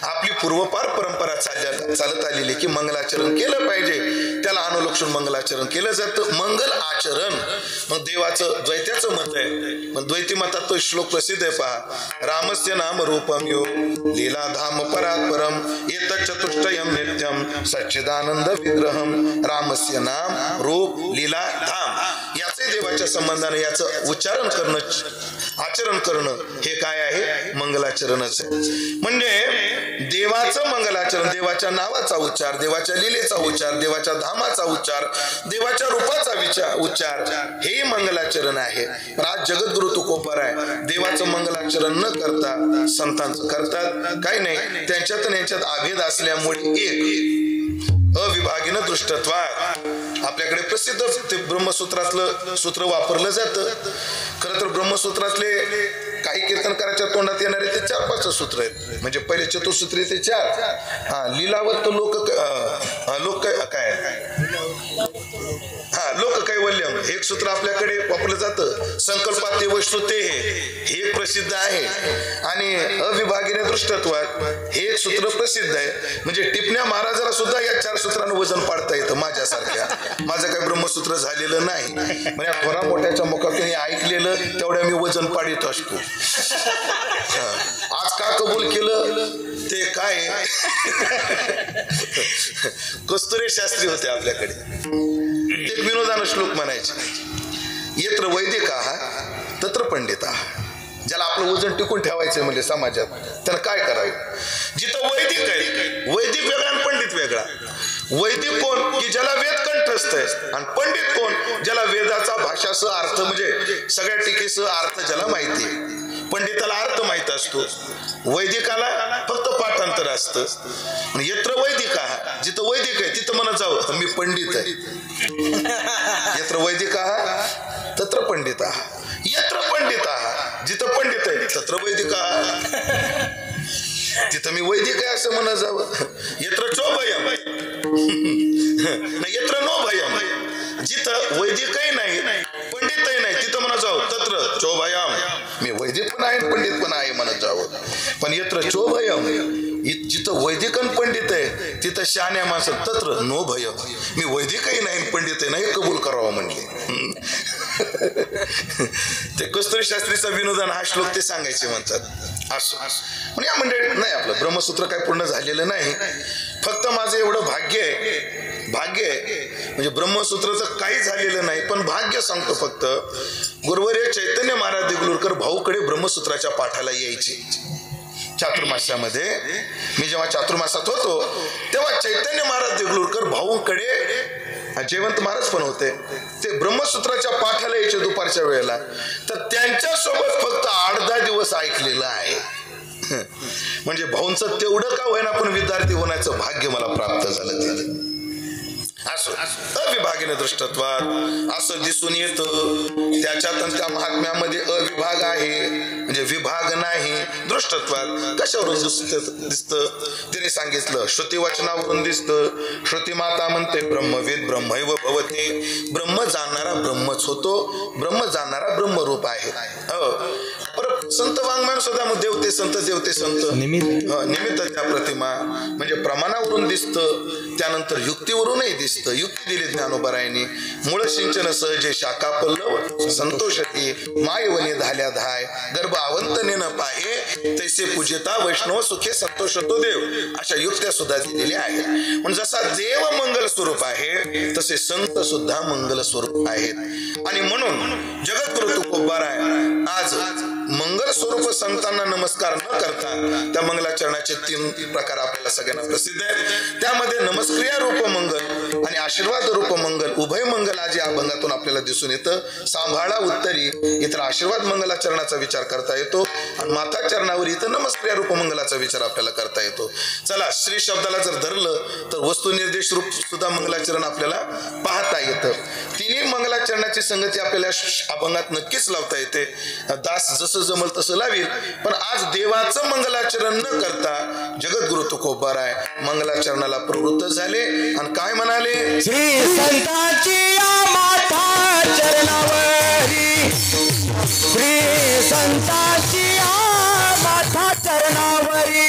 आपली पूर्वपार परंपरा चालत आलेली की मंगलाचरण केलं पाहिजे, त्याला अनुलक्षून मंगलाचरण केलं जातं. मंगल आचरण मग देवाचं द्वैत्याचं मत आहे. मग द्वैती मतात तो श्लोक प्रसिद्ध आहे, पहा. रामस्य नाम रूपम यो लीला धाम परात् परम एत चतुष्टयम नित्यम सच्चिदानंद विग्रहम. रामस्य नाम रूप लीला धाम याचे देवाच्या संबंधाने याचं उच्चारण करणं, आचरण करणं हे काय आहे, मंगलाचरणच आहे. म्हणजे देवाचं मंगलाचरण, देवाच्या नावाचा उच्चार, देवाच्या लीलेचा उच्चार, देवाच्या धामाचा उच्चार, देवाच्या रूपाचा उच्चार, हे मंगलाचरण आहे. पण आज जगद्गुरु तुकोबार आहे, देवाचं मंगलाचरण न करता संतांचं करतात. काही नाही, त्यांच्यात आणि यांच्यात अभेद असल्यामुळे एक अविभागीन दृष्टत्वात. आपल्याकडे प्रसिद्ध ते ब्रह्मसूत्रातलं सूत्र वापरलं जातं. खरं तर ब्रह्मसूत्रातले काही कीर्तनकाराच्या तोंडात येणारे ते 4-5 सूत्र आहेत. म्हणजे पहिले चतुसूत्री ते 4. लिलावत लोक काय लोक कैवल्यम एक सूत्र आपल्याकडे वापरलं जातं. संकल्पाते व श्रुते हे एक प्रसिद्ध आहे. आणि अविभागीने दृष्टत्वात हे एक सूत्र प्रसिद्ध आहे. म्हणजे टिपण्या महाराजाला सुद्धा या 4 सूत्रांना वजन पाडता येतं माझ्यासारख्या. माझं काही ब्रह्मसूत्र झालेलं नाही, म्हणजे थोडा मोठ्याच्या मुखातून ऐकलेलं तेवढ्या मी वजन पाडित असतो. आज का कबूल केलं ते काय, कस्तुरे शास्त्री होते आपल्याकडे, एक विनोदानं श्लोक म्हणायचे, यत्र वैदिकाः तत्र पंडिताः. ज्याला आपलं वजन टिकून ठेवायचं म्हणजे समाजात, त्याला काय करावं. जिथं वैदिक आहे, वैदिक वेगळा आणि पंडित वेगळा. वैदिक कोण की ज्याला वेद कंठस्थ आहे, आणि पंडित कोण ज्याला वेदाचा भाषासह अर्थ म्हणजे सगळ्या टीकेसह अर्थ ज्याला माहिती आहे. पंडिताला अर्थ माहित असतो, वैदिकाला फक्त पाठांतर असतं. यत्र वैदिकाः, जिथं वैदिक आहे तिथं म्हणत जावं मी पंडित आहे. यत्र वैदिकाः तत्र पंडिताः, यत्र पंडिताः, जिथं पंडित आहे तत्र वैदिकाः, तिथं मी वैदिक आहे असं म्हणत जावं. यत्र चोभयम यत्र नो भयम, जिथं वैदिकही नाही पंडितही नाही तिथं म्हणत जावं तत्र चोभयम, मी वैदिक पण आहे पंडित पण आहे म्हणत जावं. पण यत्र चोभयम, जिथं वैदिक आणि पंडित आहे तिथं शहाण्या माणसं तत्र नो भयम, मी वैदिकही नाही पंडितही नाही कबूल करावं म्हणले. ते कस्तुरी शास्त्रीचा विनोदान हा श्लोक ते सांगायचे म्हणतात. असो म्हणजे या मंडळीत नाही, आपलं ब्रह्मसूत्र काही पूर्ण झालेलं नाही. फक्त माझं एवढं भाग्य आहे म्हणजे ब्रह्मसूत्राचं काही झालेलं नाही, पण भाग्य सांगतो फक्त. गुरुवर्य चैतन्य महाराज देगलूरकर भाऊकडे ब्रह्मसूत्राच्या पाठाला यायचे. चातुर्मास्यामध्ये मी जेव्हा चातुर्मासात होतो तेव्हा चैतन्य महाराज देगलूरकर भाऊंकडे जयवंत महाराज पण होते, ते ब्रह्मसूत्राच्या पाठाला यायचे दुपारच्या वेळेला, तर त्यांच्यासोबत फक्त 8-10 दिवस ऐकलेलं आहे. म्हणजे भाऊंचं तेवढं का होईना पण विद्यार्थी होण्याचं भाग्य मला प्राप्त झालं. असो अविभागीन दृष्टत्वात असं दिसून येतं त्याच्यात त्या महात्म्यामध्ये अविभाग आहे, म्हणजे विभाग नाही. दृष्टत्वात कशावरून दिसतं तिने सांगितलं, श्रुती वचनावरून दिसतं. श्रुती माता म्हणते ब्रह्मवेद ब्रह्मैव भवते, ब्रह्म जाणणारा ब्रह्मच होतो, ब्रह्म जाणणारा ब्रह्मरूप आहे. संत वाङ्मय सुद्धा देवते संत देवते संत निमित्त त्या प्रतिमा, म्हणजे प्रमाणावरून दिसतं. त्यानंतर युक्तीवरूनही दिसतं. युक्ती दिली ज्ञानोबरायांनी, मूळ सिंचन सहजे शाखा पल्लव संतोषती, मायवने धाल्या धाय गर्भ आवंतने न पाहे, तैसे पूजिता वैष्णव सुखे संतोषतो देव. अशा युक्त्या सुद्धा दिलेल्या आहेत. म्हणजे जसा देव मंगल स्वरूप आहे तसे संत सुद्धा मंगल स्वरूप आहेत. आणि म्हणून जगद्गुरु तुकोबाराय आज मंगल स्वरूप संतांना नमस्कार न करता त्या मंगलाचरणाचे 3 प्रकार आपल्याला सगळ्यांना प्रसिद्ध आहेत. त्यामध्ये नमस्क्रिया रूप मंगल आणि आशीर्वाद रूप मंगल उभय मंगल आज या अभंगातून आपल्याला दिसून येतं. सांभाळा उत्तरी इतर आशीर्वाद मंगलाचरणाचा विचार करता येतो आणि माता चरणावर इथं नमस्क्रिया रूप मंगलाचा विचार आपल्याला करता येतो. चला श्री शब्दाला जर धरलं तर वस्तू निर्देश रूप सुद्धा मंगलाचरण आपल्याला पाहता येतं. तिन्ही मंगलाचरणाची संगती आपल्याला अभंगात नक्कीच लावता येते. दास जसं जमल तसं लावील, पण आज देवाचं मंगलाचरण न करता जगद्गुरु तुकोबाराय मंगलाचरणाला प्रवृत्त झाले आणि काय म्हणाले, श्री संतांची माता चरणावरी, श्री संतांची माता चरणावरी,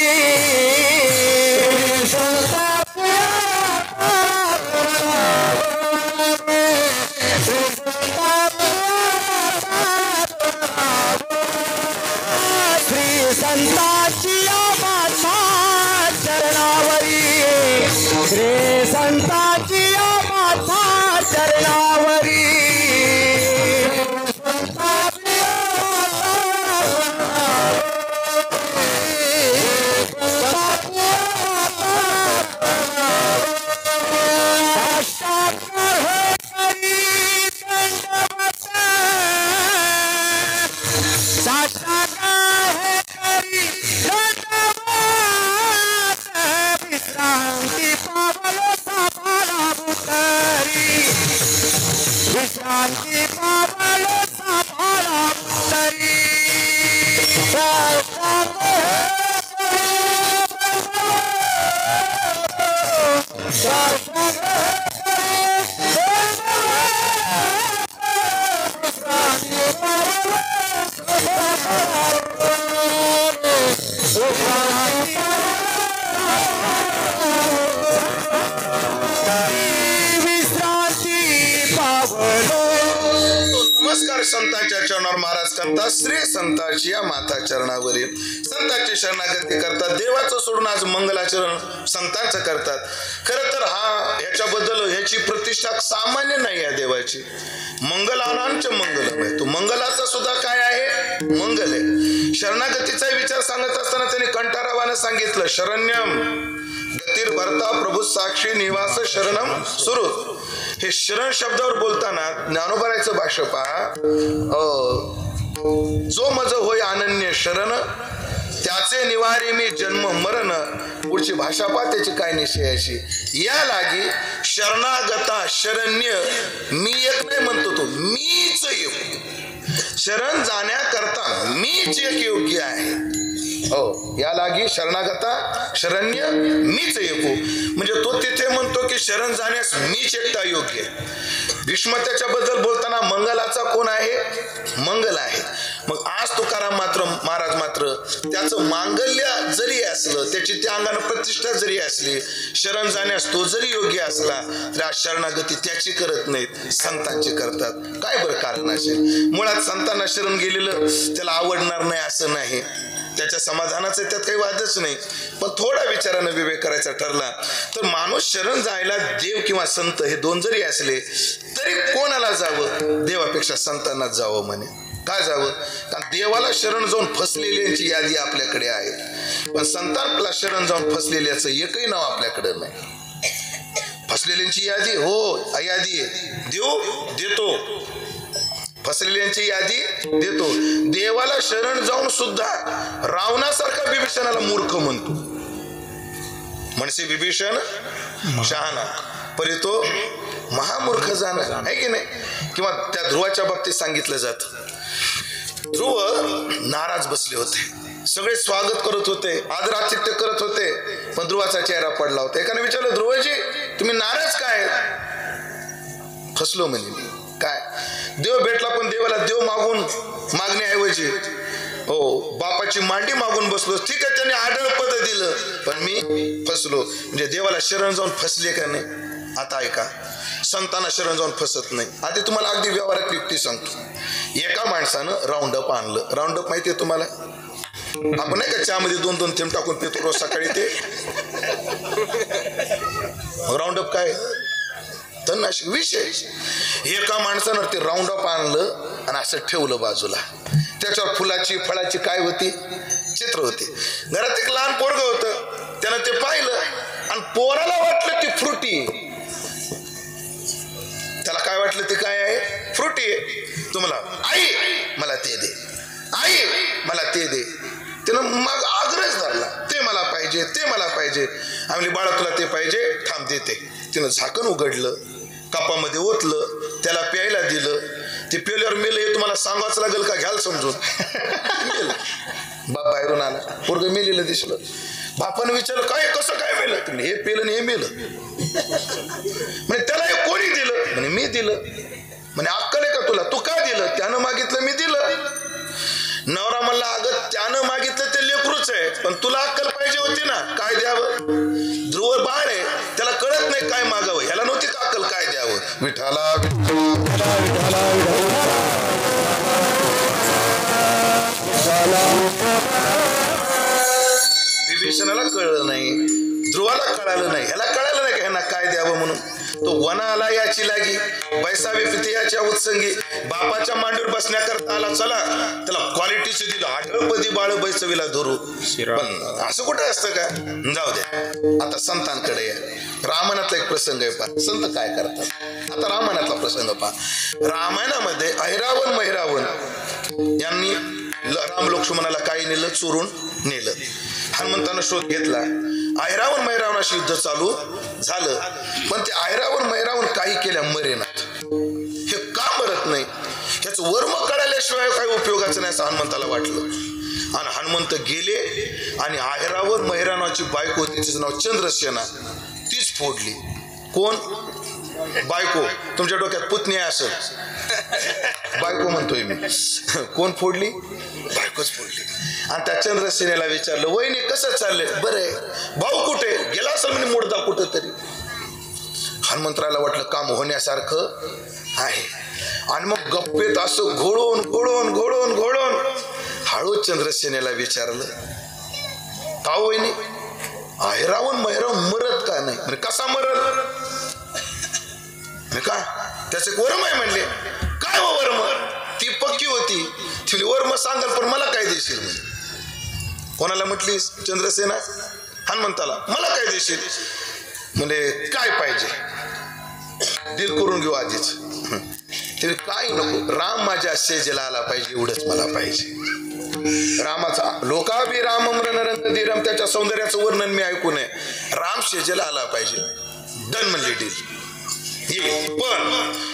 संतांची माता चरणावरी, श्री संतांची माता चरणावरी, शांती पावलो साभाळा तरी, नमस्कार संतांच्या चरणावर महाराज करतात. श्री संतांची या माता चरणावरील संतांची शरणागती करतात. देवाचं सोडून आज मंगलाचरण संतांचं करतात. खरं तर ह्याच्याबद्दल ह्याची प्रतिष्ठा सामान्य नाही आहे. देवाची मंगलानांच मंगलम आहे. तो मंगलाचा सुद्धा काय आहे, मंगल आहे. शरणागतीचा विचार सांगत असताना त्याने कंठारावानं सांगितलं, शरण्यम गतीर भरता प्रभू साक्षी निवास शरणम सुरू. हे शरण शब्दावर बोलताना ज्ञानोबरायचं भाष्य पहा, जो मज होय अनन्य शरण त्याचे निवारी मी जन्म मरण. पुढची भाषा पहा त्याची काय निश्चयाची. या लागी शरणागता शरण्य मी एक नाही म्हणतो, तो मीच एक. शरण जाण्याकरता मीच एक योग्य आहे. हो, या लागी शरणागता शरण्य मीच एकू. म्हणजे तो तिथे म्हणतो की शरण जाण्यास मीच एकटा योग्य. भीष्म त्याच्याबद्दल बोलताना मंगलाचा कोण आहे, मंगल आहे. मग आज तुकाराम मात्र महाराज मात्र त्याचं मांगल्य जरी असलं, त्याची त्या अंगाने प्रतिष्ठा जरी असली, शरण जाण्यास तो जरी योग्य असला तरी आज शरणागती त्याची करत नाहीत, संतांची करतात. काय बरं कारण असेल? मुळात संतांना शरण गेलेलं त्याला आवडणार नाही असं नाही, त्याच्या समाधानाचं त्यात काही वादच नाही. पण थोडा विचारानं विवेक करायचा ठरला तर माणूस शरण जायला देव किंवा संत हे 2 जरी असले तरी कोणाला जावं, देवापेक्षा संतांनाच जावं म्हणे. काय जावं? कारण देवाला शरण जाऊन फसलेल्यांची यादी आपल्याकडे आहे. पण संतांना शरण जाऊन फसलेल्याचं एकही नाव आपल्याकडे नाही. फसलेल्यांची यादी हो यादी आहे, देतो. फसलेल्यांची यादी देतो. देवाला शरण जाऊन सुद्धा रावणासारखा बिभीषणाला मूर्ख म्हणतो. म्हणसे बिभीषण शहाणा परी तो महामूर्ख जाणार आहे की नाही. किंवा त्या ध्रुवाच्या बाबतीत सांगितलं जात, ध्रुव नाराज बसले होते, सगळे स्वागत करत होते, आदरातिथ्य करत होते, पण ध्रुवाचा चेहरा पडला होता. एकाने विचारलं, ध्रुवजी तुम्ही नाराज काय? फसलो म्हणे. काय देव भेटला पण देवाला देव मागून मागण्याऐवजी बापाची मांडी मागून बसलो. ठीक आहे त्यांनी आढळ पद दिलं पण मी फसलो. म्हणजे देवाला शरण जाऊन फसले का नाही. आता ऐका, संतांना शरण जाऊन फसत नाही. आधी तुम्हाला अगदी व्यवहारात युक्ती सांगतो. एका माणसानं राऊंडअप आणलं. राऊंडअप माहितीये तुम्हाला, आपण नाही का चहामध्ये 2-2 थेंब टाकून पितो रोज सकाळी. ते राऊंडअप काय तणनाशक विषय. एका माणसानं ते राऊंडअप आणलं आणि असं ठेवलं बाजूला. त्याच्यावर फुलाची फळाची काय होती चित्र होती. घरात एक लहान पोरग होतं, त्यानं ते पाहिलं आणि पोराला वाटलं ती फ्रुटी. त्याला काय वाटलं ते काय आहे, फ्रुटी आहे. तुम्हाला आई मला ते दे, आई मला ते दे. त्यानं मग आग्रह धरला, ते मला पाहिजे, ते मला पाहिजे. आम्ही बाळा तुला ते पाहिजे, थांब देते. तिनं झाकण उघडलं, कपामध्ये ओतलं, त्याला प्यायला दिलं. ते पेल्यावर मेलं हे तुम्हाला सांगावंच लागेल का, घ्याल समजून. बाप बाहेरून आला, पोरग मेलेलं दिसलं. बापानं विचारलं काय कसं काय मेलं. हे पेलं हे मेलं. म्हणजे त्याला हे कोणी दिलं. म्हणे मी दिलं. म्हणे अक्कल आहे का तुला, तू का दिलं. त्यानं मागितलं मी दिलं. नवरा म्हणला अगं त्यानं मागितलं ते लेकरूच आहे, पण तुला अक्कल पाहिजे होती ना, काय द्यावं. ध्रुव बाळ आहे, त्याला कळत नाही काय मागावं. ह्याला नव्हती का अक्कल काय द्यावं. विठाला विभीषणाला कळलं नाही, ध्रुवाला कळालं नाही, ह्याला कळालं नाही का ह्यांना काय द्यावं म्हणून. तो वना आला याची लागी, बैसावे पित्याच्या उत्संगी. बापाच्या मांडीवर बसण्याकरता आला, चला त्याला क्वालिटीचं दिलं. आढळपदी बाळ बैसवीला धरू. पण असं कुठं असतं का. जाऊ द्या, आता संतांकडे या. रामायणातला एक प्रसंग आहे पहा, संत काय करतात. आता रामायणातला प्रसंग पहा. रामायणामध्ये ऐरावण मैरावण यांनी राम लक्ष्मणाला काय नेलं, चोरून नेलं. हनुमंतानं शोध घेतला. ऐरावण मैरावणाशी युद्ध चालू झालं, पण ते ऐरावण मैरावण काही केल्या मरेनात. हे का मरत नाही, ह्याचं वर्म कळाल्याशिवाय काही उपयोगाचं नाही असं हनुमंताला वाटलं. आणि हनुमंत गेले आणि ऐरावण मैरावणाची बायको होती, तिचं नाव चंद्रसेना, तीच फोडली. कोण बायको, तुमच्या डोक्यात पुतणी आहे असं, बायको म्हणतोय मी. कोण फोडली, बायकोच फोडली. आणि त्या चंद्रसेनेला विचारलं वहिनी कसं चाललंय, बरं आहे. भाऊ कुठे गेला असेल म्हणे मुर्दा कुठं तरी. हनुमंतराला वाटलं काम होण्यासारखं आहे. आणि मग गप्पेत असं घोळून घोळून घोळून घोळून हळू चंद्रसेनेला विचारलं का वहिनी ऐरावण मैरावण मरत का नाही. म्हणजे कसा मरल, का त्याचे वर्म आहे म्हणले. काय हो वर्म, ती पक्की होती. ती वर्म सांगाल पण मला काय देशील म्हणे. कोणाला म्हटली चंद्रसेना, हनुमंताला. मला काय देशील म्हणजे काय पाहिजे, डील करून घेऊ आधीच. ते काय नको, राम माझ्या सेजेला आला पाहिजे एवढंच मला पाहिजे. रामाचा लोकाभि रामम रणरंगधीरम, त्याच्या सौंदर्याचं वर्णन मी ऐकू नये, राम सेजेला आला पाहिजे. डन म्हणली डील. पण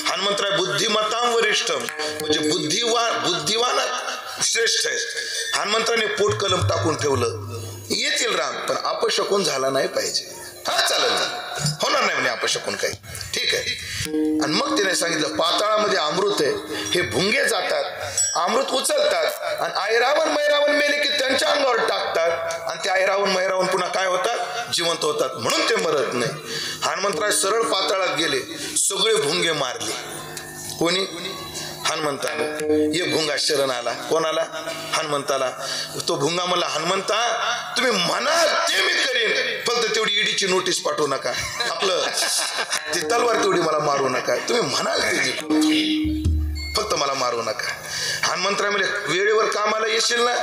हनुमंतराय बुद्धिमत्तां वरिष्ठम, म्हणजे बुद्धिवानात श्रेष्ठ आहे. हनुमंतराने पोट कलम टाकून ठेवलं, येतील राम पण अपशकुन झाला नाही पाहिजे. हा चालेल ना, होणार नाही म्हणे अपशकुन काही, ठीक आहे. आणि मग तिने सांगितलं पाताळामध्ये अमृत आहे, हे भुंगे जातात, अमृत उचलतात आणि ऐरावण मैरावण मेले की त्यांच्या अंगावर टाकतात आणि ते ऐरावण मैरावण पुन्हा काय होतात, जिवंत होतात, म्हणून ते मरत नाही. हनुमंतराय सरळ पाताळात गेले, सगळे भुंगे मारले. कोणी, हनुमंतानं. एक भुंगा शरण आला, कोणाला, हनुमंताला. तो भुंगा म्हणला हनुमंता तुम्ही म्हणाल ते मी करेन, फक्त तेवढी ईडीची नोटीस पाठवू नका, आपलं ती तलवार तेवढी मला मारू नका, तुम्ही म्हणाल ते फक्त मला मारू नका. हनुमंतराय म्हणजे वेळेवर कामाला येशील ना,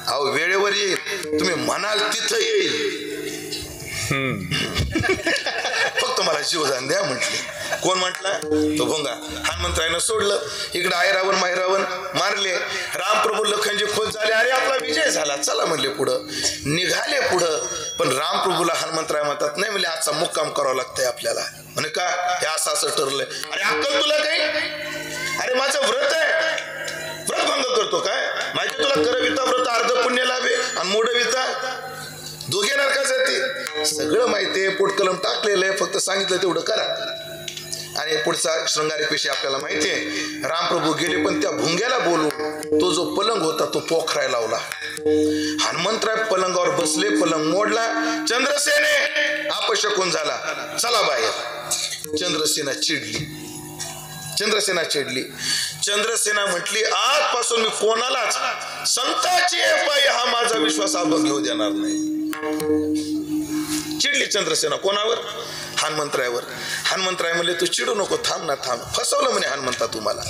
अहो वेळेवर येईल, तुम्ही म्हणाल तिथं येईल. फक्त मला जीवदान द्या म्हटले. कोण म्हटला? तो भोंगा. हनुमंतरायनं सोडलं. इकडे आयरावण मायरावण मारले. रामप्रभू लखनजी खुश झाले. अरे आपला विजय झाला, चला म्हणले पुढं. निघाले पुढं. पण रामप्रभूला हनुमंतराय म्हणतात नाही म्हणजे आजचा मुक्काम करावा लागतंय आपल्याला. म्हणे का? हे असं ठरलंय. अरे अक्कल तुला काही? अरे माझं व्रत आहे, व्रत भंग करतो काय? माहिती तुला? करविता व्रत अर्ध पुण्य लाभे आणि मोडविता दोघे नरका जाते. सगळं माहितीये, पोटकलम टाकलेलं आहे, फक्त सांगितलं तेवढं करा. आणि पुढचा शृंगारी पेशी आपल्याला माहितीये. रामप्रभू गेले पण त्या भुंग्याला बोलून तो जो पलंग होता तो पोखरायला लावला. हनुमंतराय पलंगावर बसले, पलंग मोडला. चंद्रसेने अपशकुन झाला, चला बाहेर. चंद्रसेना चिडली. चंद्रसेना म्हटली आजपासून मी कोणालाच संताची पायी हा माझा विश्वास अभंग घेऊ देणार नाही. चिडली चंद्रसेना. कोणावर? हनुमंतरायवर. हनुमंतराय म्हणले तू चिडू नको, थांब ना थांब. फसवलं म्हणे हनुमंता तुम्हाला.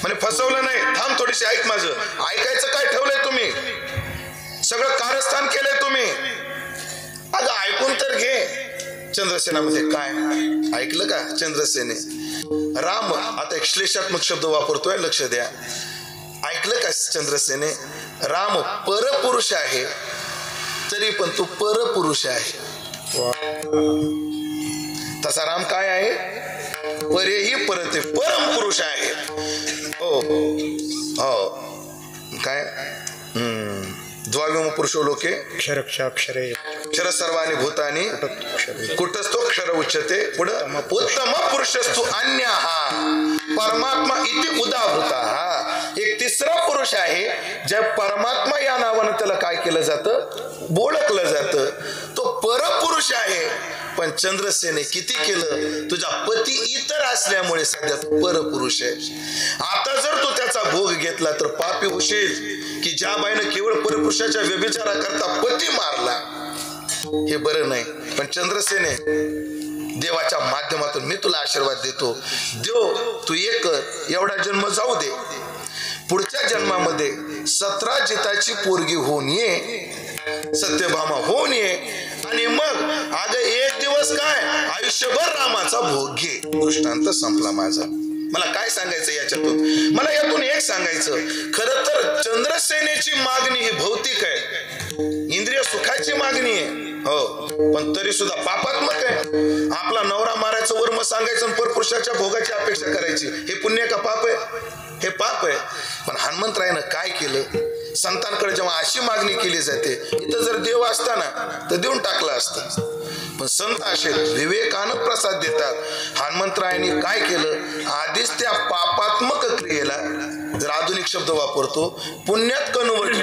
म्हणे फसवलं नाही, थांब थोडीशी ऐक माझं. ऐकायचं काय ठेवलंय तुम्ही? सगळं कारस्थान केलंय तुम्ही. अगं ऐकून तर घे. चंद्रसेना म्हणजे काय ऐकलं का? चंद्रसेने राम आता एक श्लेषात्मक शब्द वापरतोय, लक्ष द्या. ऐकलं का चंद्रसेने? राम परपुरुष आहे तरी पण तू परपुरुष आहे. तसा राम काय आहे? परेही परते, परम पुरुष आहे. हो हो काय? द्वाविम पुरुषो लोके क्षरक्षाक्षरे क्षर सर्वानी भूतानी कुटस्थो क्षर उच्यते. पुढं उत्तम पुरुषस्तु अन्य हा परमात्मा इति उदाहृता. हा एक तिसरा पुरुष आहे ज्या परमात्मा या नावानं त्याला काय केलं जातं? ओळखलं जातं. तो परपुरुष आहे. पण चंद्रसेने किती केलं? तुझा पती इतर असल्यामुळे सध्या तू परपुरुष आहे. आता जर तू त्याचा भोग घेतला तर पापी होशील की ज्या बाईनं केवळ परपुरुषाच्या व्यभिचारा करता पती मारला. हे बरं नाही. पण चंद्रसेने देवाच्या माध्यमातून मी तुला आशीर्वाद देतो. देव तू एक कर, एवढा जन्म जाऊ दे. पुढच्या जन्मामध्ये 17 जिताची पोरगी होऊन ये, सत्यभामा होऊन ये. आणि मग अगं एक दिवस काय आयुष्यभर रामाचा भोग घे. दृष्टांत संपला माझा. मला काय सांगायचं याच्यातून? मला यातून एक सांगायचं, खरं तर चंद्रसेनेची मागणी ही भौतिक आहे, इंद्रिय सुखाची मागणी आहे. हो, पण तरी सुद्धा पापात्मक आहे. आपला नवरा मारायचं, वर्म सांगायचं, परपुरुषाच्या भोगाची अपेक्षा करायची. हे पुण्य का पाप आहे? हे पाप आहे. पण हनुमंतरायनं काय केलं? संतांकडे जेव्हा अशी मागणी केली जाते, इथं जर देव असताना तर देऊन टाकला असता. पण संत असे विवेकानं प्रसाद देतात. हनुमंतरायांनी काय केलं? आधीच त्या पापात्मक क्रियेला, जर आधुनिक शब्द वापरतो, पुण्यात कन्वर्ट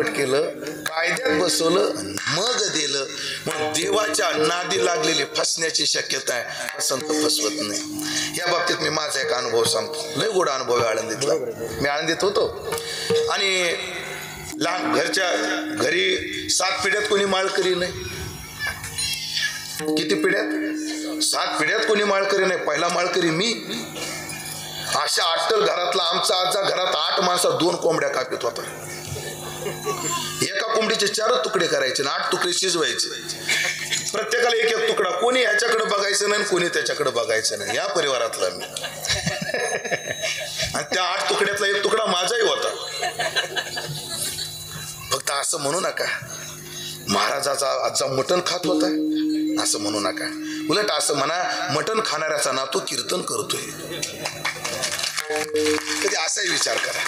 केलं, कायद्यात बसवलं, मग दिलं. म्हणून देवाच्या नादी लागलेली फसण्याची शक्यता आहे. संत फसवत नाही. या बाबतीत मी माझा एक अनुभव सांगतो. लय गोडा अनुभव आहे आळंदीतला. मी आळंदीत होतो आणि लहान घरी 7 पिढ्यात कोणी माळकरी नाही. किती पिढ्यात? 7 पिढ्यात कोणी माळकरी नाही. पहिला माळकरी मी. अशा अट्टल घरातला आमचा आजा घरात 8 माणसात 2 कोंबड्या कापत होता. एका कोंबडीचे 4 तुकडे करायचे, 8 तुकडे शिजवायचे. प्रत्येकाला एक तुकडा. कोणी ह्याच्याकडे बघायचं नाही, कोणी त्याच्याकडे बघायचं नाही. या परिवारातला मी. आणि त्या 8 तुकड्यातला 1 तुकडा माझाही होता. फक्त असं म्हणू नका महाराजाचा आजचा मटण खात होता, असं म्हणू नका. उलट असं म्हणा मटण खाणाऱ्याचा नातू कीर्तन करतोय. कधी असाही विचार करा.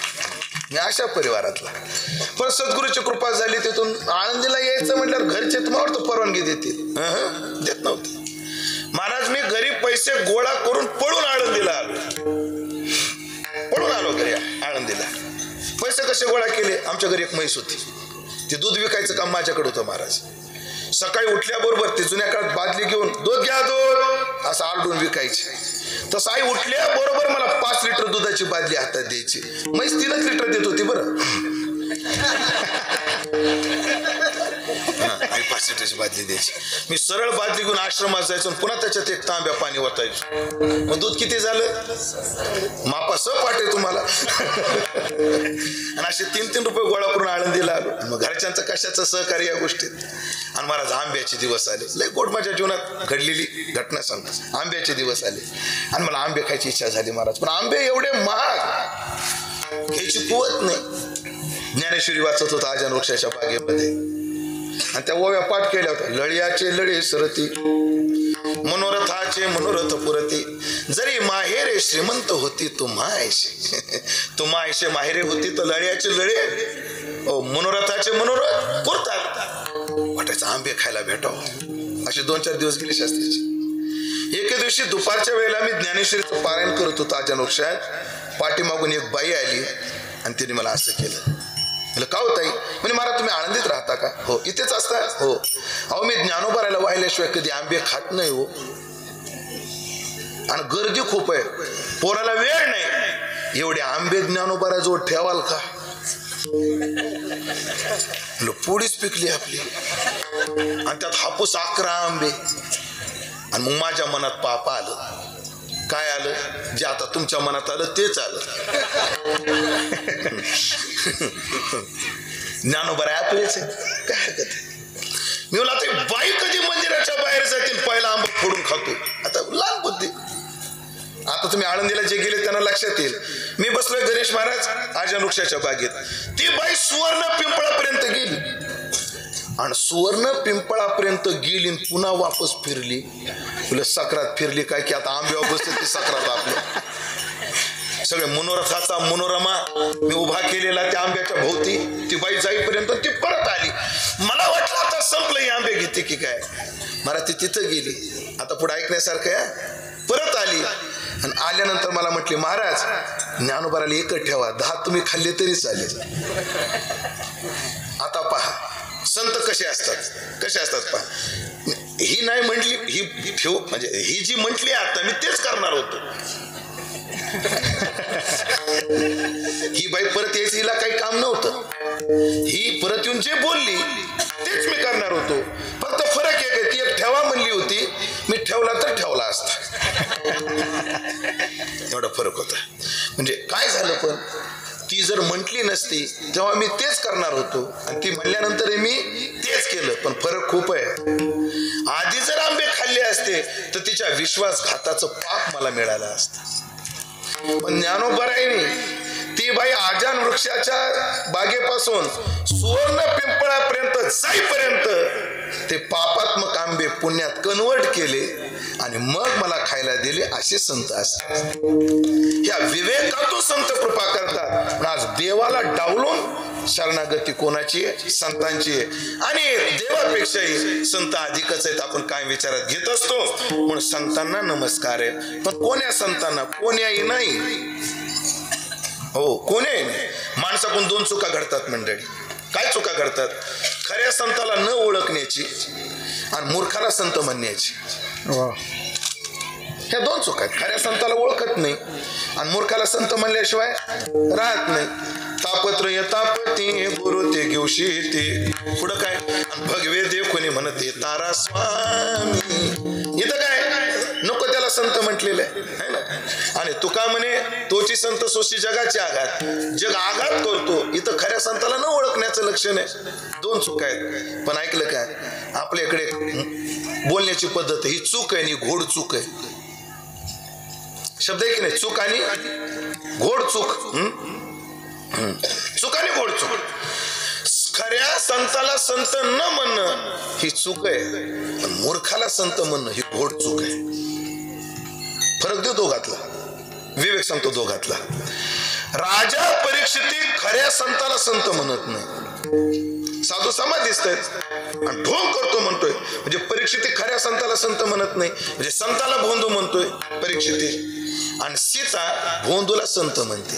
मी अशा परिवारातला. पण सद्गुरूची कृपा झाली, तिथून आळंदीला यायचं म्हटल्यावर घरचे तुम्हाला परवानगी देतील? देत नव्हते. महाराज मी घरी पैसे गोळा करून पळून आळंदीला आलो घरी आळंदीला. पैसे कसे गोळा केले? आमच्या घरी एक म्हैस होती, ते दूध विकायचं काम माझ्याकडे होतं. महाराज सकाळी उठल्याबरोबर ते जुन्या काळात बादली घेऊन दूध घ्या दूध असं आरडून विकायचे. तसं आई उठल्याबरोबर मला 5 लिटर दुधाची बादली हातात द्यायची. म्हैस 3 लिटर देत होती बरं. आई 5 लिटरची बादली द्यायची. मी सरळ बादली घेऊन आश्रमात जायचो आणि पुन्हा त्याच्यात एक तांब्या पाणी ओतायचो. मग दूध किती झालं? मापा पाठ आहे तुम्हाला. आणि असे 3-3 रुपये गोळा करून आळंदीला आलो. मग घरच्यांचं कशाचं सहकार्य या गोष्टीत. आणि महाराज आंब्याचे दिवस आले. लय गोड माझ्या जीवनात घडलेली घटना सांगतो. आंब्याचे दिवस आले आणि मला आंबे खायची इच्छा झाली महाराज. पण आंबे एवढे महाग, घ्यायची कुवत नाही. ज्ञानेश्वरी वाचत होता आजन वृक्षाच्या बागेमध्ये आणि त्या ओव्या पाठ केल्या होत्या. लढ्याचे लढे सरती, मनोरथाचे मनोरथ पुरती, जरी माहेरे श्रीमंत होती तुम्हायशे. तुम्हायशे माहेरे होती तर लढ्याचे लढे मनोरथाचे मनोरथ पुरतात. वाटायचं आंबे खायला भेटावं. असे 2-4 दिवस गेले शास्त्रीचे. एके दिवशी दुपारच्या वेळेला मी ज्ञानेश्वरीचं पारायण करत होतो आजन वृक्षात. पाठीमागून एक बाई आली आणि तिने मला असं केलं. म्हटलं का होताई? म्हणजे महाराज तुम्ही आळंदीत राहता का? हो. इथेच असता? हो. अहो मी ज्ञानोबारायला वाहिल्याशिवाय कधी आंबे खात नाही हो. आणि गर्दी खूप आहे, पोराला वेळ नाही. एवढे आंबे ज्ञानोबाराजवळ ठेवाल का? पुढीच पिकली आपली आणि त्यात हापूस 11 आंबे. आणि मग माझ्या मनात पाप आलं. काय आलं? जे आता तुमच्या मनात आलं तेच आलं. ज्ञानोबा आपलेच आहे, काय हरकत आहे. मी बोला ते बाई कधी मंदिराच्या बाहेर जातील, पहिला आंबा फोडून खातो. आता लहान बुद्धी. आता तुम्ही आळंदीला जे गेले त्यांना लक्षात येईल. मी बसलोय गणेश महाराज आजन वृक्षाच्या बागेत. ती बाई सुवर्ण पिंपळापर्यंत गेली आणि सुवर्ण पिंपळापर्यंत गेली पुन्हा वापस फिरली. तुला सक्रात फिरली काय की आता आंब्यावर बसते ती सक्रात आपलं. सगळे मनोरथाचा मनोरमा मी उभा केलेला त्या आंब्याच्या भोवती. ती बाई जाईपर्यंत ती परत आली. मला वाटलं आता संपलं, ही आंबे घेते की काय. महाराज ती तिथं गेली. आता पुढे ऐकण्यासारखं आहे. परत आली आणि आल्यानंतर मला म्हटली महाराज ज्ञानोबाराला एकच ठेवा, 10 तुम्ही खाल्ले तरी चालेल. आता पहा संत कसे असतात पहा. ही नाही म्हटली, ही ठेव म्हणजे ही जी म्हटली आता मी तेच करणार होतो. ही बाई परत यायची, हिला काही काम नव्हतं. ही परत येऊन जे बोलली तेच मी करणार होतो. फक्त फरक एक आहे, ती एक ठेवा म्हणली होती, मी ठेवला तर ठेवला असता. एवढा फरक होता. म्हणजे काय झालं, पण ती जर म्हटली नसती तेव्हा मी तेच करणार होतो आणि ती म्हणल्यानंतर मी तेच केलं. पण फरक खूप आहे. आधी जर आंबे खाल्ले असते तर तिच्या विश्वासघाताचं पाप मला मिळालं असतं. पण ज्ञानोबारायने ती बाई आजन वृक्षाच्या बागेपासून सुवर्ण पिंपळापर्यंत जाईपर्यंत ते पापात्मक आंबे पुण्यात कन्वर्ट केले आणि मग मला खायला दिले. असे संत असतात. ह्या विवेकातून संत कृपा करतात. पण आज देवाला डावलून शरणागती कोणाची आहे? संतांची आहे. आणि देवापेक्षाही संत अधिकच आहेत आपण काय विचारात घेत असतो. म्हणून संतांना नमस्कार आहे. पण कोण्या संतांना? कोण्याही नाही. हो, कोण्याही नाही. माणसाकडून 2 चुका घडतात मंडळी. काय चुका घडतात? खऱ्या संताला न ओळखण्याची आणि मूर्खाला संत म्हणण्याची. ह्या 2 चुका आहेत. खऱ्या संताला ओळखत नाही आणि मूर्खाला संत म्हणल्याशिवाय राहत नाही. तापत्र यतापती गुरु ते घेऊशी ते पुढं काय भगवे देव कोणी म्हणते तारा स्वामी. इथं काय नको त्याला संत म्हटलेलं आहे ना. आणि तुका म्हणे तोची संत सोशी जगाचे आघात. जग आघात करतो. इथं खऱ्या संताला न ओळखण्याचं लक्षण आहे. 2 चुका आहेत. पण ऐकलं काय, आपल्याकडे बोलण्याची पद्धत ही चूक आहे आणि घोड चूक आहे. शब्द आहे की नाही? चूक आणि घोड चूक. चूक आणि घोड चूक. खऱ्या संताला संत न म्हणणं ही चूक आहे. पण मूर्खाला संत म्हणणं ही घोड चूक आहे. फरक देऊ दोघातला. विवेक सांगतो दोघातला. राजा परीक्षिती खऱ्या संताला संत म्हणत नाही. साधू समाधीस्त आहेत आणि ढोंग करतो म्हणतोय. म्हणजे परीक्षिती खऱ्या संताला संत म्हणत नाही. म्हणजे संताला भोंदू म्हणतोय परीक्षिती. आणि सीता भोंदूला संत म्हणते.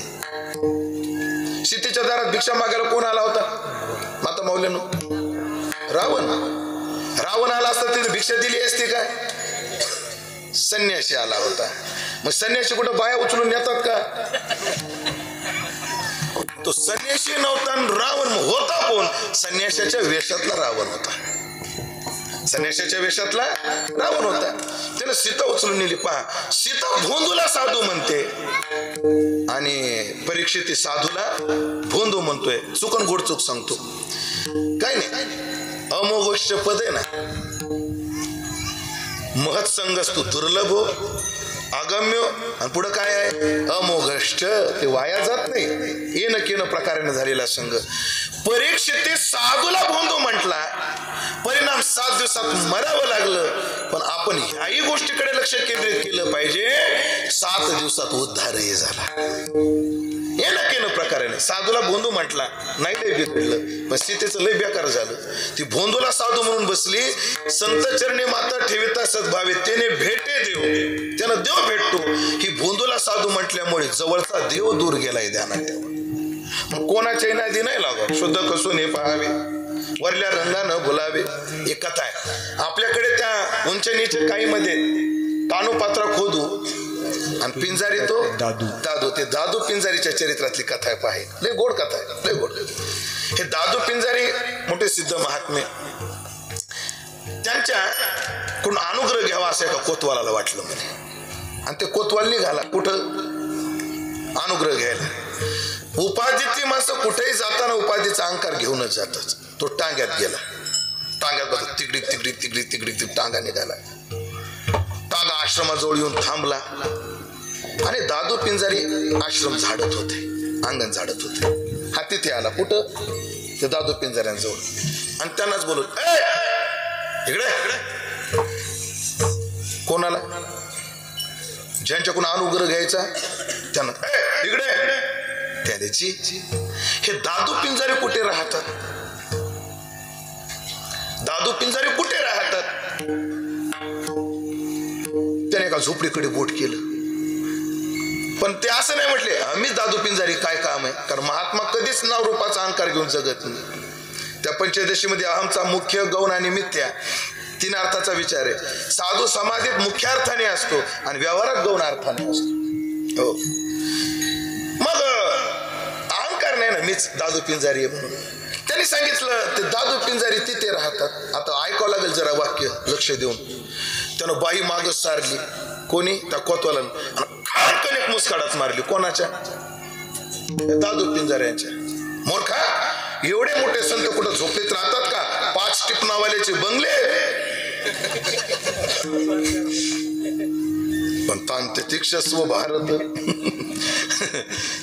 सीतेच्या दारात भिक्षा मागायला कोण आला होता? माता मौल्यानो, रावण. रावण आला असता तिने भिक्षा दिली असती काय? संन्यासी आला होता. मग संन्यासी कुठं बाया उचलून नेतात का? तो संन्यासी नव्हता आणि रावण होता कोण? संन्याशाच्या वेशातला रावण होता. संन्याशाच्या वेशातला रावण होता. त्यानं सीता उचलून नेली. पहा, सीता भोंदूला साधू म्हणते आणि परीक्षित साधूला भोंदू म्हणतोय. चुकन गोड चूक सांगतो. काय नाही, अमोघ पद आहे ना. महत् संगस्तु दुर्लभो अगम्य, आणि पुढं काय आहे? अमोघष्ट. ते वाया जात नाही. येणं केनं प्रकाराने झालेला संघ. परीक्षित साधूला भोंदू म्हटला, परिणाम 7 दिवसात मरावं लागलं. पण आपण ह्याही गोष्टीकडे लक्ष केंद्रित केलं पाहिजे, 7 दिवसात उद्धारही झाला. येणं केनं प्रकाराने साधूला भोंदू म्हटला, नाही लय बिघडलं. पण सीतेचं लय बेकार झालं. ती भोंदूला साधू म्हणून बसली. संत चरणी माता ठेविता सद्भावे, त्याने भेटे देव, त्यानं देव भेटतो. ही भोंदूला साधू म्हटल्यामुळे जवळचा देव दूर गेलाय. ध्यानात ठेवा. मग कोणाच्याही नादी नाही लागावं. शुद्ध कसून हे पाहावे, वरल्या रंगानं बोलावे. एक कथा आहे आपल्याकडे. त्या उंच नीच काही मध्ये कानोपात्रा खोदू आणि पिंजारी तो दादू. ते दादू पिंजारीच्या चरित्रातली कथा आहे. पाहे, लय गोड कथा आहे, लय गोड. हे दादू पिंजारी मोठे सिद्ध महात्मे, त्यांच्याकडून अनुग्रह घ्यावा असं एका कोतवालाला वाटलं म्हणे. आणि ते कोतवाल निघाला कुठं? अनुग्रह घ्यायला. उपाधीतली माणसं कुठेही जाताना उपाधीचा अहंकार घेऊनच जातात. तो टांग्यात गेला. टांग्यात बघा, तिकडीक तिकडीक तिकडीक तिकडीक टांगा निघाला. टांगा आश्रमाजवळ येऊन थांबला आणि दादू पिंजारी आश्रम झाडत होते, अंगण झाडत होते. हा तिथे आला. कुठं? ते दादू पिंजाऱ्यांजवळ. आणि त्यांनाच बोलून, इकडे. कोणाला? ज्यांच्याकडून अनुग्रह घ्यायचा त्यांना, इकडे. त्याची हे दादू पिंजारी कुठे राहतात? दादू पिंजारी कुठे राहतात? त्याने एका झोपडीकडे बोट केलं. पण ते असं नाही म्हटले, आम्ही दादू पिंजारी काय काम आहे? कारण महात्मा कधीच नाव रूपाचा अहंकार घेऊन जगत नाही. त्या पंचदशीमध्ये अहमचा मुख्य, गौण आणि मिथ्या 3 अर्थाचा विचार आहे. साधू समाधीत मुख्य अर्थाने असतो आणि व्यवहारात गौण अर्थाने असतो. हो, मग अहंकार नाही ना, मीच दादू पिंजारी आहे म्हणून. त्यांनी सांगितलं ते दादू पिंजारी तिथे राहतात. आता ऐकावं लागेल जरा वाक्य लक्ष देऊन. त्यानं बाई माग सारली. कोणी? त्या कोतवालानं. खाडकन एक मुसकाडाच मारली. कोणाच्या? दादू पिंजाऱ्यांच्या. मूर्खा, एवढे मोठे संत कुठं झोपडीत राहतात का? 5 टिपणावाल्याचे बंगले. पण तांत्य तीक्षस्व भारत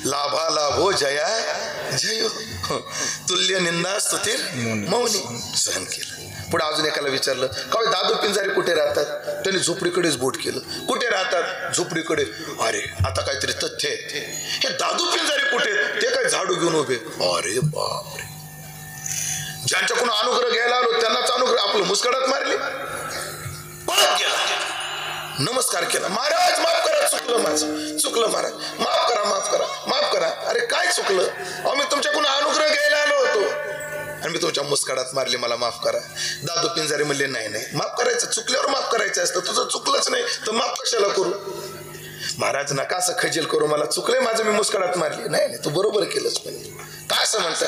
लाभा लाभो जया जयो, तुल्य निंदा स्तुतीर मौनी. सहन केलं. पुढे अजून एकाला विचारलं, काय दादू पिंजारी कुठे राहतात? त्यांनी झोपडीकडेच बोट केलं. कुठे राहतात? झोपडीकडे. अरे, आता काहीतरी तथ्य आहे. हे दादू पिंजारी कुठे? ते काय झाडू घेऊन उभे. अरे बापरे, ज्यांच्याकडून अनुग्रह घ्यायला आलो त्यांनाच अनुग्रह आपलं मुस्कडात मारली. पळत गेला, नमस्कार केला. महाराज माफ करा, चुकलं माझं, चुकलं महाराज, माफ करा, माफ करा, माफ करा. अरे काय चुकलं? आम्ही तुमच्याकडून अनुग्रह घ्यायला आलो होतो आणि मी तुमच्या मुस्कडात मारली, मला माफ करा. दादू पिंजारी म्हणले, नाही नाही, माफ करायचं, चुकल्यावर माफ करायचं असतं. तुझं चुकलंच नाही तर माफ कशाला करू? महाराज नका असं खजेल करू, मला चुकलंय माझं, मी मुस्कडात मारली. नाही नाही, तू बरोबर केलंच. पण काय असं म्हणता?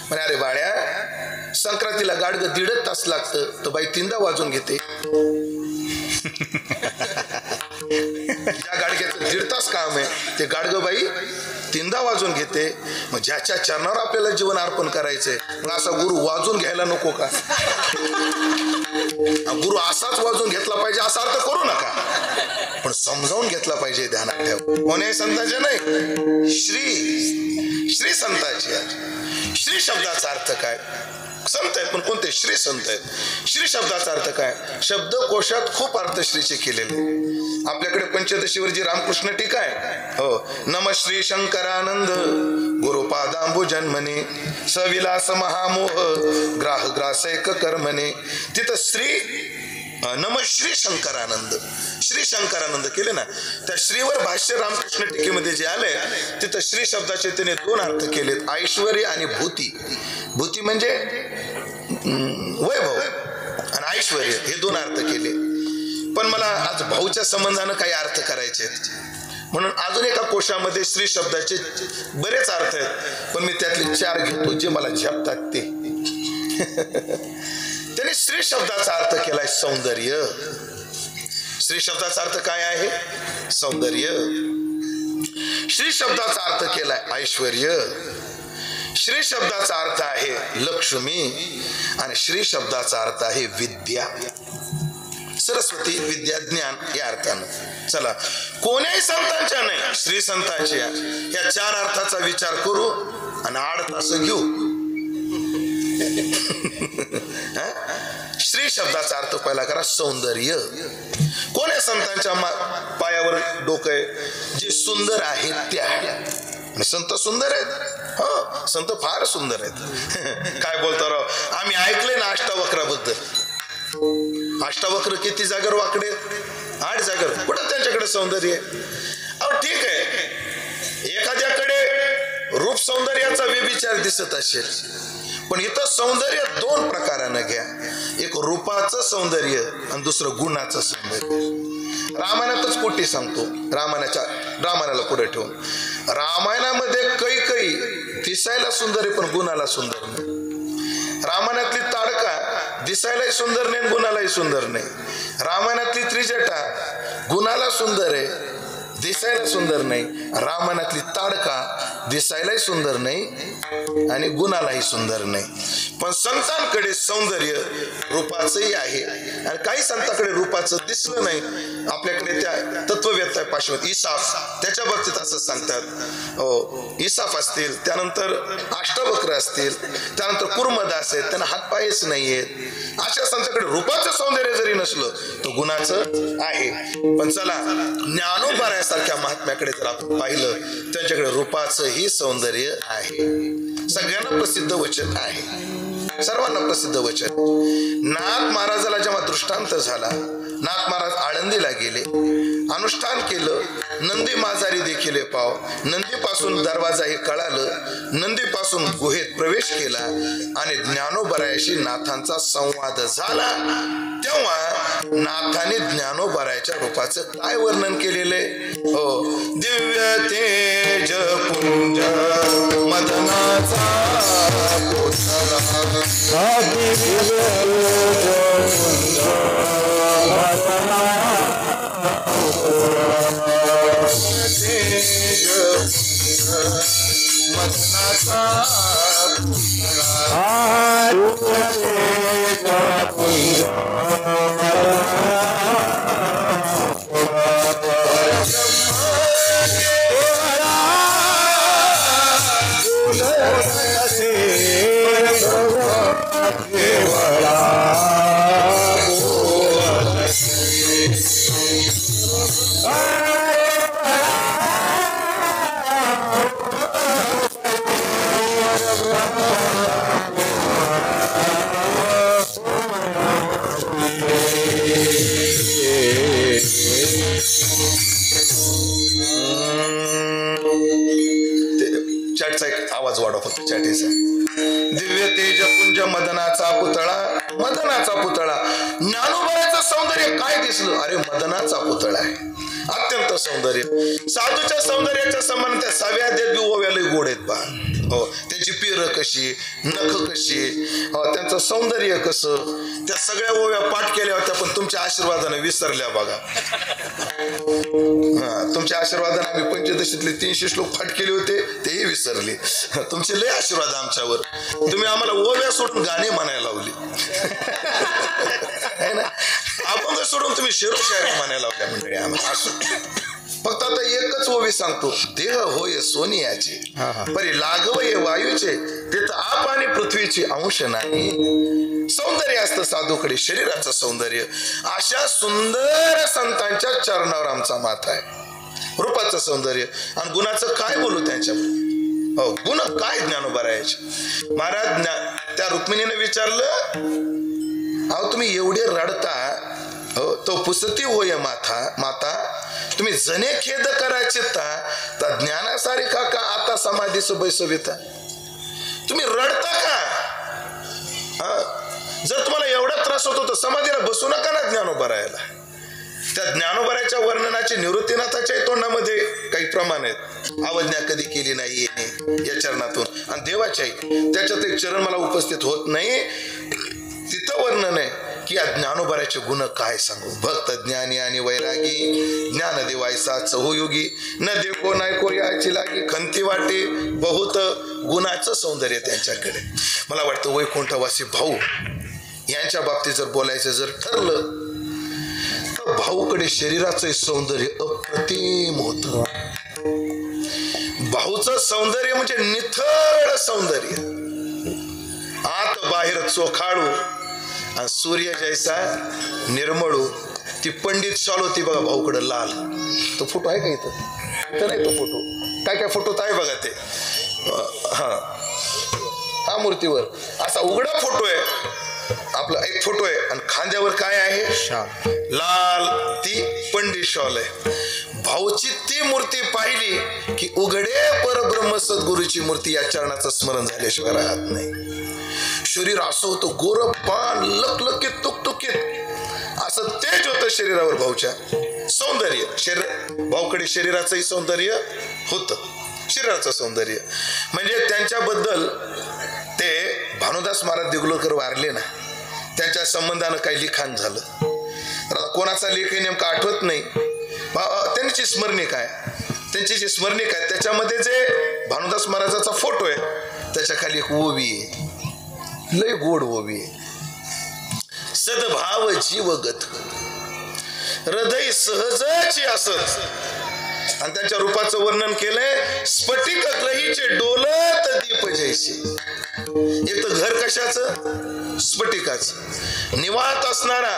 म्हणे, अरे बाळ्या, संक्रांतीला गाडगं 1.5 तास लागतं, तर बाई 3दा वाजून घेते. ज्या गाडग्याचं 1.5 तास काम आहे ते गाडगं बाई 3दा वाजून घेते. मग ज्याच्या चरणावर आपल्याला जीवन अर्पण करायचंय, मग असा गुरु वाजून घ्यायला नको का? गुरु असाच वाजून घेतला पाहिजे असा अर्थ करू नका, पण समजावून घेतला पाहिजे. ध्यानात ठेव. कोणी संतांचे नाही, श्री संतांची. श्री शब्दाचा अर्थ काय? संत आहेत पण कोणते? श्री संत आहेत. श्री शब्दाचा अर्थ काय? शब्दकोशात खूप अर्थ श्रीचे केलेले. आपल्याकडे पंचदशीवर जी रामकृष्ण टीका आहे, हो, नम श्री शंकरानंद गुरुपादांबु जन्मने सविलास महामोह ग्राह ग्रासैक कर्मने. तिथं श्री नम श्री शंकरानंद, श्री शंकरानंद केले ना. त्या श्रीवर भाष्य रामकृष्ण टीकेमध्ये जे आले तिथं श्री शब्दाचे त्याने 2 अर्थ केलेत, ऐश्वर्य आणि भूती. भूती म्हणजे वैभव आणि ऐश्वर्य, हे 2 अर्थ केले. पण मला आज भाऊच्या संबंधानं काही अर्थ करायचे आहेत. म्हणून अजून एका कोशामध्ये श्री शब्दाचे बरेच अर्थ आहेत, पण मी त्यातले 4 घेतो जे मला झेपतात ते. त्याने श्री शब्दाचा अर्थ केलाय सौंदर्य. श्री शब्दाचा अर्थ काय आहे? सौंदर्य. श्री शब्दाचा अर्थ केलाय ऐश्वर्य. श्री शब्दाचा अर्थ आहे लक्ष्मी. आणि श्री शब्दाचा अर्थ आहे विद्या. सरस्वती, विद्या, ज्ञान या अर्थानं. चला, कोण्याही संतांच्या नाही, श्री संतांच्या या 4 अर्थाचा विचार करू आणि 8 तास घेऊ. श्री शब्दाचा अर्थ पहिला करा सौंदर्य. कोण्या संतांच्या पायावर डोकं आहे? जे सुंदर आहेत त्या. संत सुंदर आहेत. हो, संत फार सुंदर आहेत. काय बोलतो राव, आम्ही ऐकले ना अष्टावक्राबद्दल. अष्टावक्र किती जागर वाकडे? 8 जागर. कुठं त्यांच्याकडे सौंदर्य? अहो ठीक आहे, एखाद्याकडे रूप सौंदर्याचा व्यभिचार दिसत असेल, पण इथं सौंदर्य 2 प्रकारानं घ्या. एक रूपाचं सौंदर्य आणि दुसरं गुणाचं सौंदर्य. रामायणातच कोटी सांगतो. रामायणाला पुढे ठेवून रामायणामध्ये काही दिसायला सुंदर आहे पण गुणाला सुंदर नाही. रामायणातली ताडका दिसायलाही सुंदर नाही, गुणालाही सुंदर नाही. रामायणातली त्रिजटा गुणाला सुंदर आहे, दिसायला सुंदर नाही. रामायणातली ताडका दिसायलाही सुंदर नाही आणि गुणालाही सुंदर नाही. पण संतांकडे सौंदर्य रूपाचंही आहे आणि काही संतांकडे रूपाचं दिसलं नाही. आपल्याकडे त्या तत्ववेत्ता पाशवत इसाफ, त्याच्या बाबतीत असं सांगतात. हो, इसाफ असतील, त्यानंतर अष्टावक्र असतील, त्यानंतर कुर्मदास आहेत, त्यांना हातपायच नाहीयेत. अशा संतांकडे रूपाचं सौंदर्य जरी नसलं तर गुणाचं आहे. पण चला, ज्ञानोबा सारख्या महात्म्याकडे जर आपण पाहिलं, त्यांच्याकडे रूपाचंही सौंदर्य आहे. सगळ्यांना प्रसिद्ध वचन आहे, सर्वांना प्रसिद्ध वचन. नाथ महाराजाला जेव्हा दृष्टांत झाला, नाथ महाराज आळंदीला गेले, अनुष्ठान केलं. नंदी माझारी देखील पाव. नंदीपासून दरवाजा हे कळालं. नंदीपासून गुहेत प्रवेश केला आणि ज्ञानोबरायाशी नाथांचा संवाद झाला. तेव्हा नाथाने ज्ञानोबरायाच्या रूपाचं काय वर्णन केलेलं आहे? हो, दिव्य तेज पुंज मदनाचा आवाज वाढव फक्त चॅटीचा. दिव्य तेज पुंज मदनाचा पुतळा. मदनाचा पुतळा. ज्ञानोबाचं सौंदर्य काय दिसलं? अरे मदनाचा पुतळा आहे, अत्यंत सौंदर्य. साधूच्या सौंदर्याच्या समान त्या 7व्या देवी ओव्याला गोड आहेत पहा. हो, त्यांची पिरं कशी, नख कशी, त्यांचं सौंदर्य कसं. त्या सगळ्या ओव्या पाठ केल्या होत्या, पण तुमच्या आशीर्वादाने विसरल्या बघा. तुमच्या आशीर्वादाने आम्ही पंचदशीतले 300 श्लोक पाठ केले होते, तेही विसरले. तुमचे लय आशीर्वाद आमच्यावर. तुम्ही आम्हाला ओव्या सोडून गाणे म्हणायला लावली ना. अभंग सोडून तुम्ही शेरोशायरी म्हणायला लावल्या मंडळी आम्हाला. फक्त आता एकच ओवी सांगतो. देह होय सोनियाचे, परी लागवय वायूचे, तिथं आप आणि पृथ्वीची अंश नाही. सौंदर्य असतं साधूकडे, शरीराचं सौंदर्य. अशा सुंदर संतांच्या चरणावर आमचा माथा आहे. रूपाचं सौंदर्य आणि गुणाचं काय बोलू त्यांच्यावर. हो, गुण काय ज्ञानोबरायाचे. महाराज त्या रुक्मिणीने विचारलं, अहो तुम्ही एवढे रडता, हो तो पुसती होय माता, तुम्ही जने खेद करायचे तर ज्ञानासारिखा का आता समाधीस बैसविता. तुम्ही रडता का? जर तुम्हाला एवढा त्रास होतो तर समाधीला बसू नका ना ज्ञानोबरायाला. त्या ज्ञानोबराच्या वर्णनाचे निवृत्तीनाथाच्याही तोंडामध्ये काही प्रमाण आहेत. अवज्ञा कधी केली नाही या चरणातून, आणि देवाच्याही त्याच्यात एक चरण मला उपस्थित होत नाही. तिथं वर्णन आहे की या ज्ञानोबराचे गुण काय सांगू. भक्त ज्ञानी आणि वैरागी, ज्ञान देवायसा चहुयुगी, न देखो नायको याची लागी, खंती वाटे बहुत. गुणाचं सौंदर्य त्यांच्याकडे. मला वाटतं वैकुंठवासी भाऊ यांच्या बाबतीत जर बोलायचं जर ठरलं तर भाऊकडे शरीराचं सौंदर्य अप्रतिम होतं. भाऊचं सौंदर्य म्हणजे निथळ सौंदर्य, आत बाहेर चोखाळू, आणि सूर्य जैसा निर्मळू. ती पंडित शॉल होती बघा भाऊकडे लाल. तो फोटो आहे का इथं? नाही तो फोटो, काय काय फोटोत आहे बघा ते. हा मूर्तीवर असा उघडा फोटो आहे आपला, एक फोटो आहे, आणि खांद्यावर काय आहे? लाल, ती पंडित शॉल आहे. भाऊची ती मूर्ती पाहिली की उघडे परब्रह्म सद्गुरूची मूर्ती या चरणाचं स्मरण झाल्याशिवाय राहत नाही. शरीर असं होतं गोरपान, लकलकीत, तुकतुकीत, असं तेज होतं शरीरावर भाऊच्या. सौंदर्य शरीर, भाऊकडे शरीराचंही सौंदर्य होतं. शरीराचं सौंदर्य म्हणजे त्यांच्याबद्दल ते भानुदास महाराज देगलूरकर वारले ना, त्यांच्या संबंधानं काही लिखाण झालं. कोणाचा लेखही नेमका आठवत नाही. त्यांची स्मरणिका आहे, त्यांची जी स्मरणिका आहे त्याच्यामध्ये जे भानुदास महाराजाचा फोटो आहे त्याच्या खाली एक ओवी आहे, लय गोड ओवी आहे. सद्भाव जीवगत हृदय सहजची असत, आणि त्यांच्या रूपाचं वर्णन केलंय. स्फटिक ग्रहीचे डोलत दीप जैसे. एक तर घर कशाचं? स्फटिकाचं. निवात असणारा,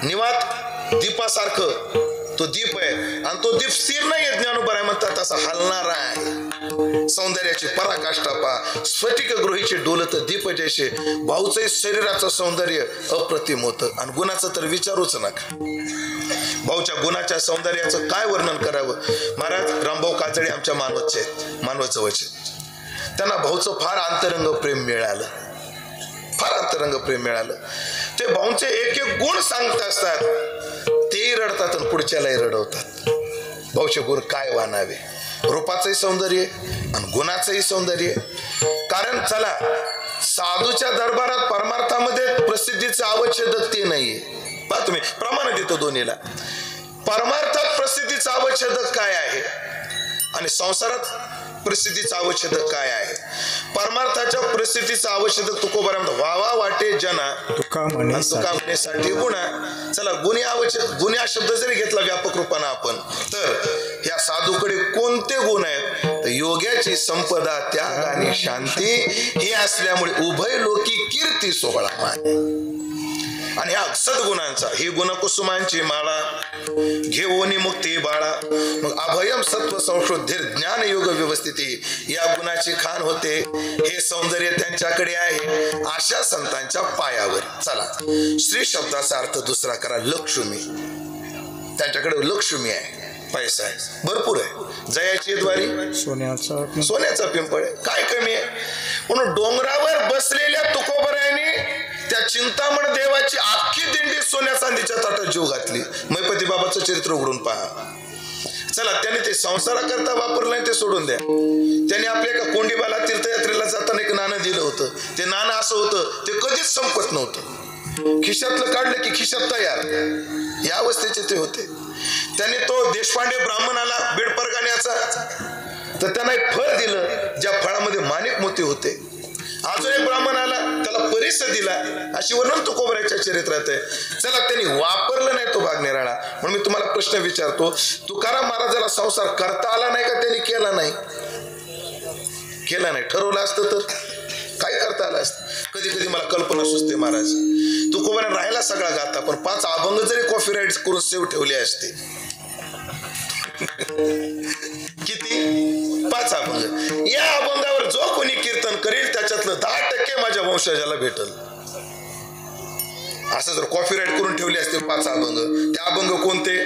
निवात दीपासारखं तो दीप आहे, आणि तो दीप स्थिर नाही आहे. ज्ञानोबराय म्हणतात असा हलणारा आहे. सौंदर्याची पराकाष्ठा पा. स्फटिक गृहीचे डोलत दीप जैसे. भाऊचं शरीराचं सौंदर्य अप्रतिम होतं, आणि गुणाचं तर विचारूच नका. भाऊच्या गुणाच्या सौंदर्याचं काय वर्णन करावं. महाराज रामभाऊ काजळे आमच्या मानवतचे आहेत, मानवजवळचे. त्यांना भाऊचं फार अंतरंग प्रेम मिळालं, फार अंतरंग प्रेम मिळालं. ते भाऊंचे एक एक गुण सांगत असतात, तेही रडतात आणि पुढच्यालाही रडवतात. भाऊचे गुण काय वानावे. रूपाचंही सौंदर्य आणि गुणाचंही सौंदर्य. कारण चला, साधूच्या दरबारात परमार्थामध्ये प्रसिद्धीचं आवश्यक ते नाहीये. पहा तुम्ही, प्रमाण देतो दोन्हीला. परमार्थात प्रसिद्धीचं आवश्यक काय आहे आणि संसारात प्रसिद्धीचं आवश्यक काय आहे. परमार्थाच्या प्रसिद्धीचं आवश्यक तुकोबरा व्हावा वाटे जना, तुका म्हणण्यासाठी गुणा. चला, गुन्हे आवश्यक, गुन्हा शब्द जरी घेतला व्यापक रूपानं आपण, तर या साधूकडे कोणते गुण आहेत? तर योग्याची संपदा, त्याग आणि शांती हे असल्यामुळे उभय लोकी कीर्ती सोहळा मान. आणि ह्या सद्गुणांचा, ही गुणकुसुमांची माळा घेऊन मुक्ती बाळा. मग अभयम सत्व संशोधित ज्ञान योग व्यवस्थिती, या गुणाची खान होते. हे सौंदर्य त्यांच्याकडे आहे, अशा संतांच्या पायावर. चला, श्री शब्दाचा अर्थ दुसरा करा, लक्ष्मी. त्यांच्याकडे लक्ष्मी आहे, पैसा आहे, भरपूर आहे. जयाची द्वारी सोन्याचा पिंपळ आहे, काय कमी आहे. म्हणून डोंगरावर बसलेल्या तुकोबरायांनी त्या चिंतामण देवाची अख्खी दिंडी सोन्या चांदीच्या ताटात जीव घातली. मैपती बाबाचं चरित्र उघडून पहा. चला, त्याने ते संसाराकरता वापरलं नाही, ते सोडून द्या. त्याने आपल्या एका कोंडीबाला तीर्थयात्रेला जाताना एक नाणं दिलं होतं. ते नाणं असं होतं, ते कधीच संपत नव्हतं. खिशातलं काढलं की खिशात तयार, या अवस्थेचे ते होते. त्याने तो देशपांडे ब्राह्मणाला बेडपरगाण्याचा, तर त्यांना एक फळ दिलं ज्या फळामध्ये माणिक मोती होते. अजून एक ब्राह्मण आला, त्याला परिस दिला. अशी वर्णन तुकोबराच्या चरित्रात आहे. चला, त्यांनी वापरलं नाही तो भाग निराळा. म्हणून मी तुम्हाला प्रश्न विचारतो, तुकाराम महाराजाला संसार करता आला नाही का? त्यांनी केला नाही, केला नाही. ठरवलं असतं तर काय करता आलं असतं. कधी कधी मला कल्पना सुचते, महाराज तुकोबराने राहिला सगळा गाता, पण 5 अभंग जरी कॉपीराईट करून सेव्ह ठेवले असते. किती? 5 अभंग. या अभंगावर जो कोणी कीर्तन करेल त्याच्यातलं 10% माझ्या वंशजाला भेटल. असं जर कॉपीराईट करून ठेवले असते 5 अभंग, ते अभंग कोणते?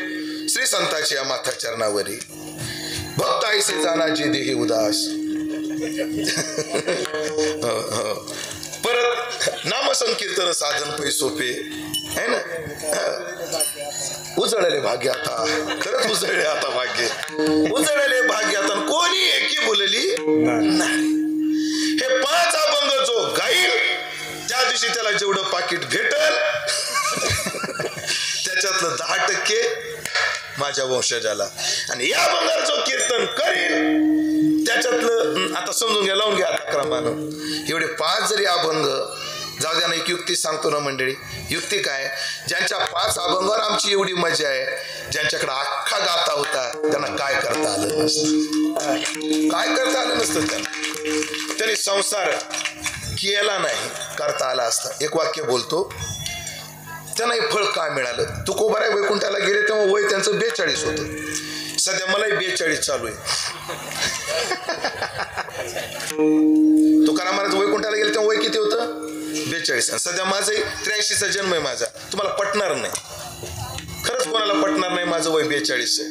श्री संताची या माथा चरणावरी. भक्त आईसे जानाची देही उदास. परत नामसंकीर्तन साधन पै सोपे. है ना. उजळले भाग्य आता, खरंच उजळले आता भाग्य, उजळले भाग्य आता. कोणी एकी बोलली नाही. हे 5 अभंग जो गाईल त्या दिवशी त्याला जेवढं पाकिट भेटल त्याच्यातलं 10% माझ्या वंशजाला. आणि या अभंगावर जो कीर्तन करील त्याच्यातलं आता समजून घ्या, लावून घ्या आता क्रमानं. एवढे 5 जरी अभंग जाऊ द्या ना. एक युक्ती सांगतो ना मंडळी. युक्ती काय? ज्यांच्या 5 अभंगावर आमची एवढी मजा आहे, ज्यांच्याकडे अख्खा गाता होता त्यांना काय करता आलं नसतं. काय करता आलं नसतं त्यांना. तरी संसार केला नाही, करता आला असता. एक वाक्य बोलतो, त्यांना हे फळ काय मिळालं. तुकोबाराय वैकुंठाला गेले तेव्हा वय त्यांचं 42 होतं. सध्या मलाही 42 चालू आहे. तुकाराम महाराज वैकुंठाला गेले तेव्हा वय किती होतं? 42. सध्या माझंही 83चा जन्म आहे माझा. तुम्हाला पटणार नाही, खरंच कोणाला पटणार नाही माझं वय 42 आहे.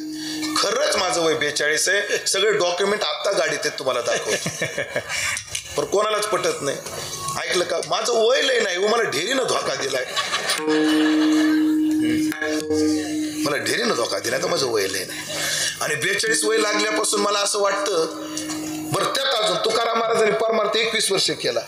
खरंच माझं वय 42 आहे. सगळे डॉक्युमेंट आत्ता गाडीत आहेत, तुम्हाला दाखवतो. पण कोणालाच पटत नाही. ऐकलं का? माझं वय लय नाही, मला ढेरीनं धोका दिलाय. मला ढेरीनं धोका दिलाय तर माझं वय लय नाही. आणि 42 वय लागल्यापासून मला असं वाटतं, बरं त्यात अजून तुकाराम महाराजांनी परमार्थ 21 वर्ष केला.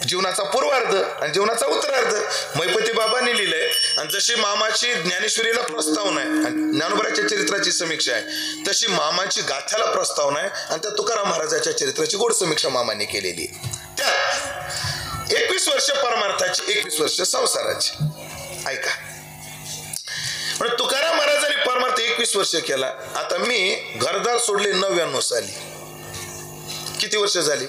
जीवनाचा पूर्वार्ध आणि जीवनाचा उत्तरार्ध मैपती बाबांनी लिहिलंय. आणि जशी मामाची ज्ञानेश्वरीला प्रस्तावना आहे आणि ज्ञानोबराच्या चरित्राची समीक्षा आहे, तशी मामाची गाथ्याला प्रस्तावना आहे आणि त्या तुकाराम महाराजाच्या चरित्राची गोड समीक्षा मामाने केलेली आहे. त्यात 21 वर्ष परमार्थाची, 21 वर्ष संसाराची. ऐका, म्हणजे तुकाराम महाराजांनी परमार्थ 21 वर्ष केला. आता मी घरदार सोडले 99 साली. किती वर्ष झाली?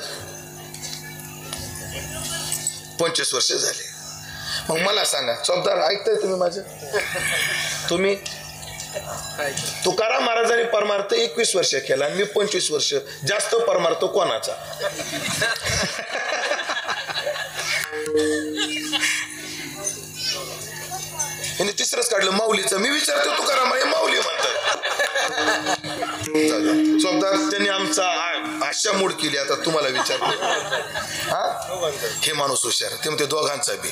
25 वर्ष झाले. मग मला सांगा, चौकदार ऐकताय तुम्ही माझं? तुम्ही तुकाराम महाराजांनी परमार्थ 21 वर्ष केला आणि मी 25 वर्ष. जास्त परमार्थ कोणाचा? आणि तिसरंच काढलं माऊलीचं. मी विचारतो तुकाराम हे माऊली म्हणतात. चौकदार त्यांनी आमचा आशा मूड केली. आता तुम्हाला विचारतो, हा हे माणूस हुशार. ते म्हणते दोघांचा बी,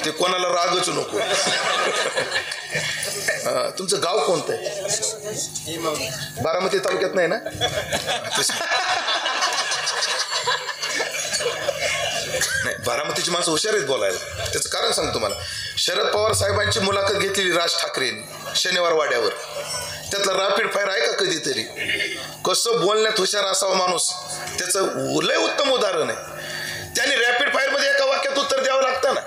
ते कोणाला रागच नको. तुमचं गाव कोणतं आहे? बारामती तालुक्यात नाही ना? नाही, बारामतीची माणसं हुशार आहेत बोलायला. त्याचं कारण सांगतो तुम्हाला. शरद पवार साहेबांची मुलाखत घेतलेली राज ठाकरेंनी शनिवार वाड्यावर. त्यातला रॅपिड फायर आहे का कधीतरी? कसं बोलण्यात हुशार असावा माणूस, त्याचं लय उत्तम उदाहरण आहे. त्यांनी रॅपिड फायर मध्ये एका वाक्यात उत्तर द्यावं लागतं ना.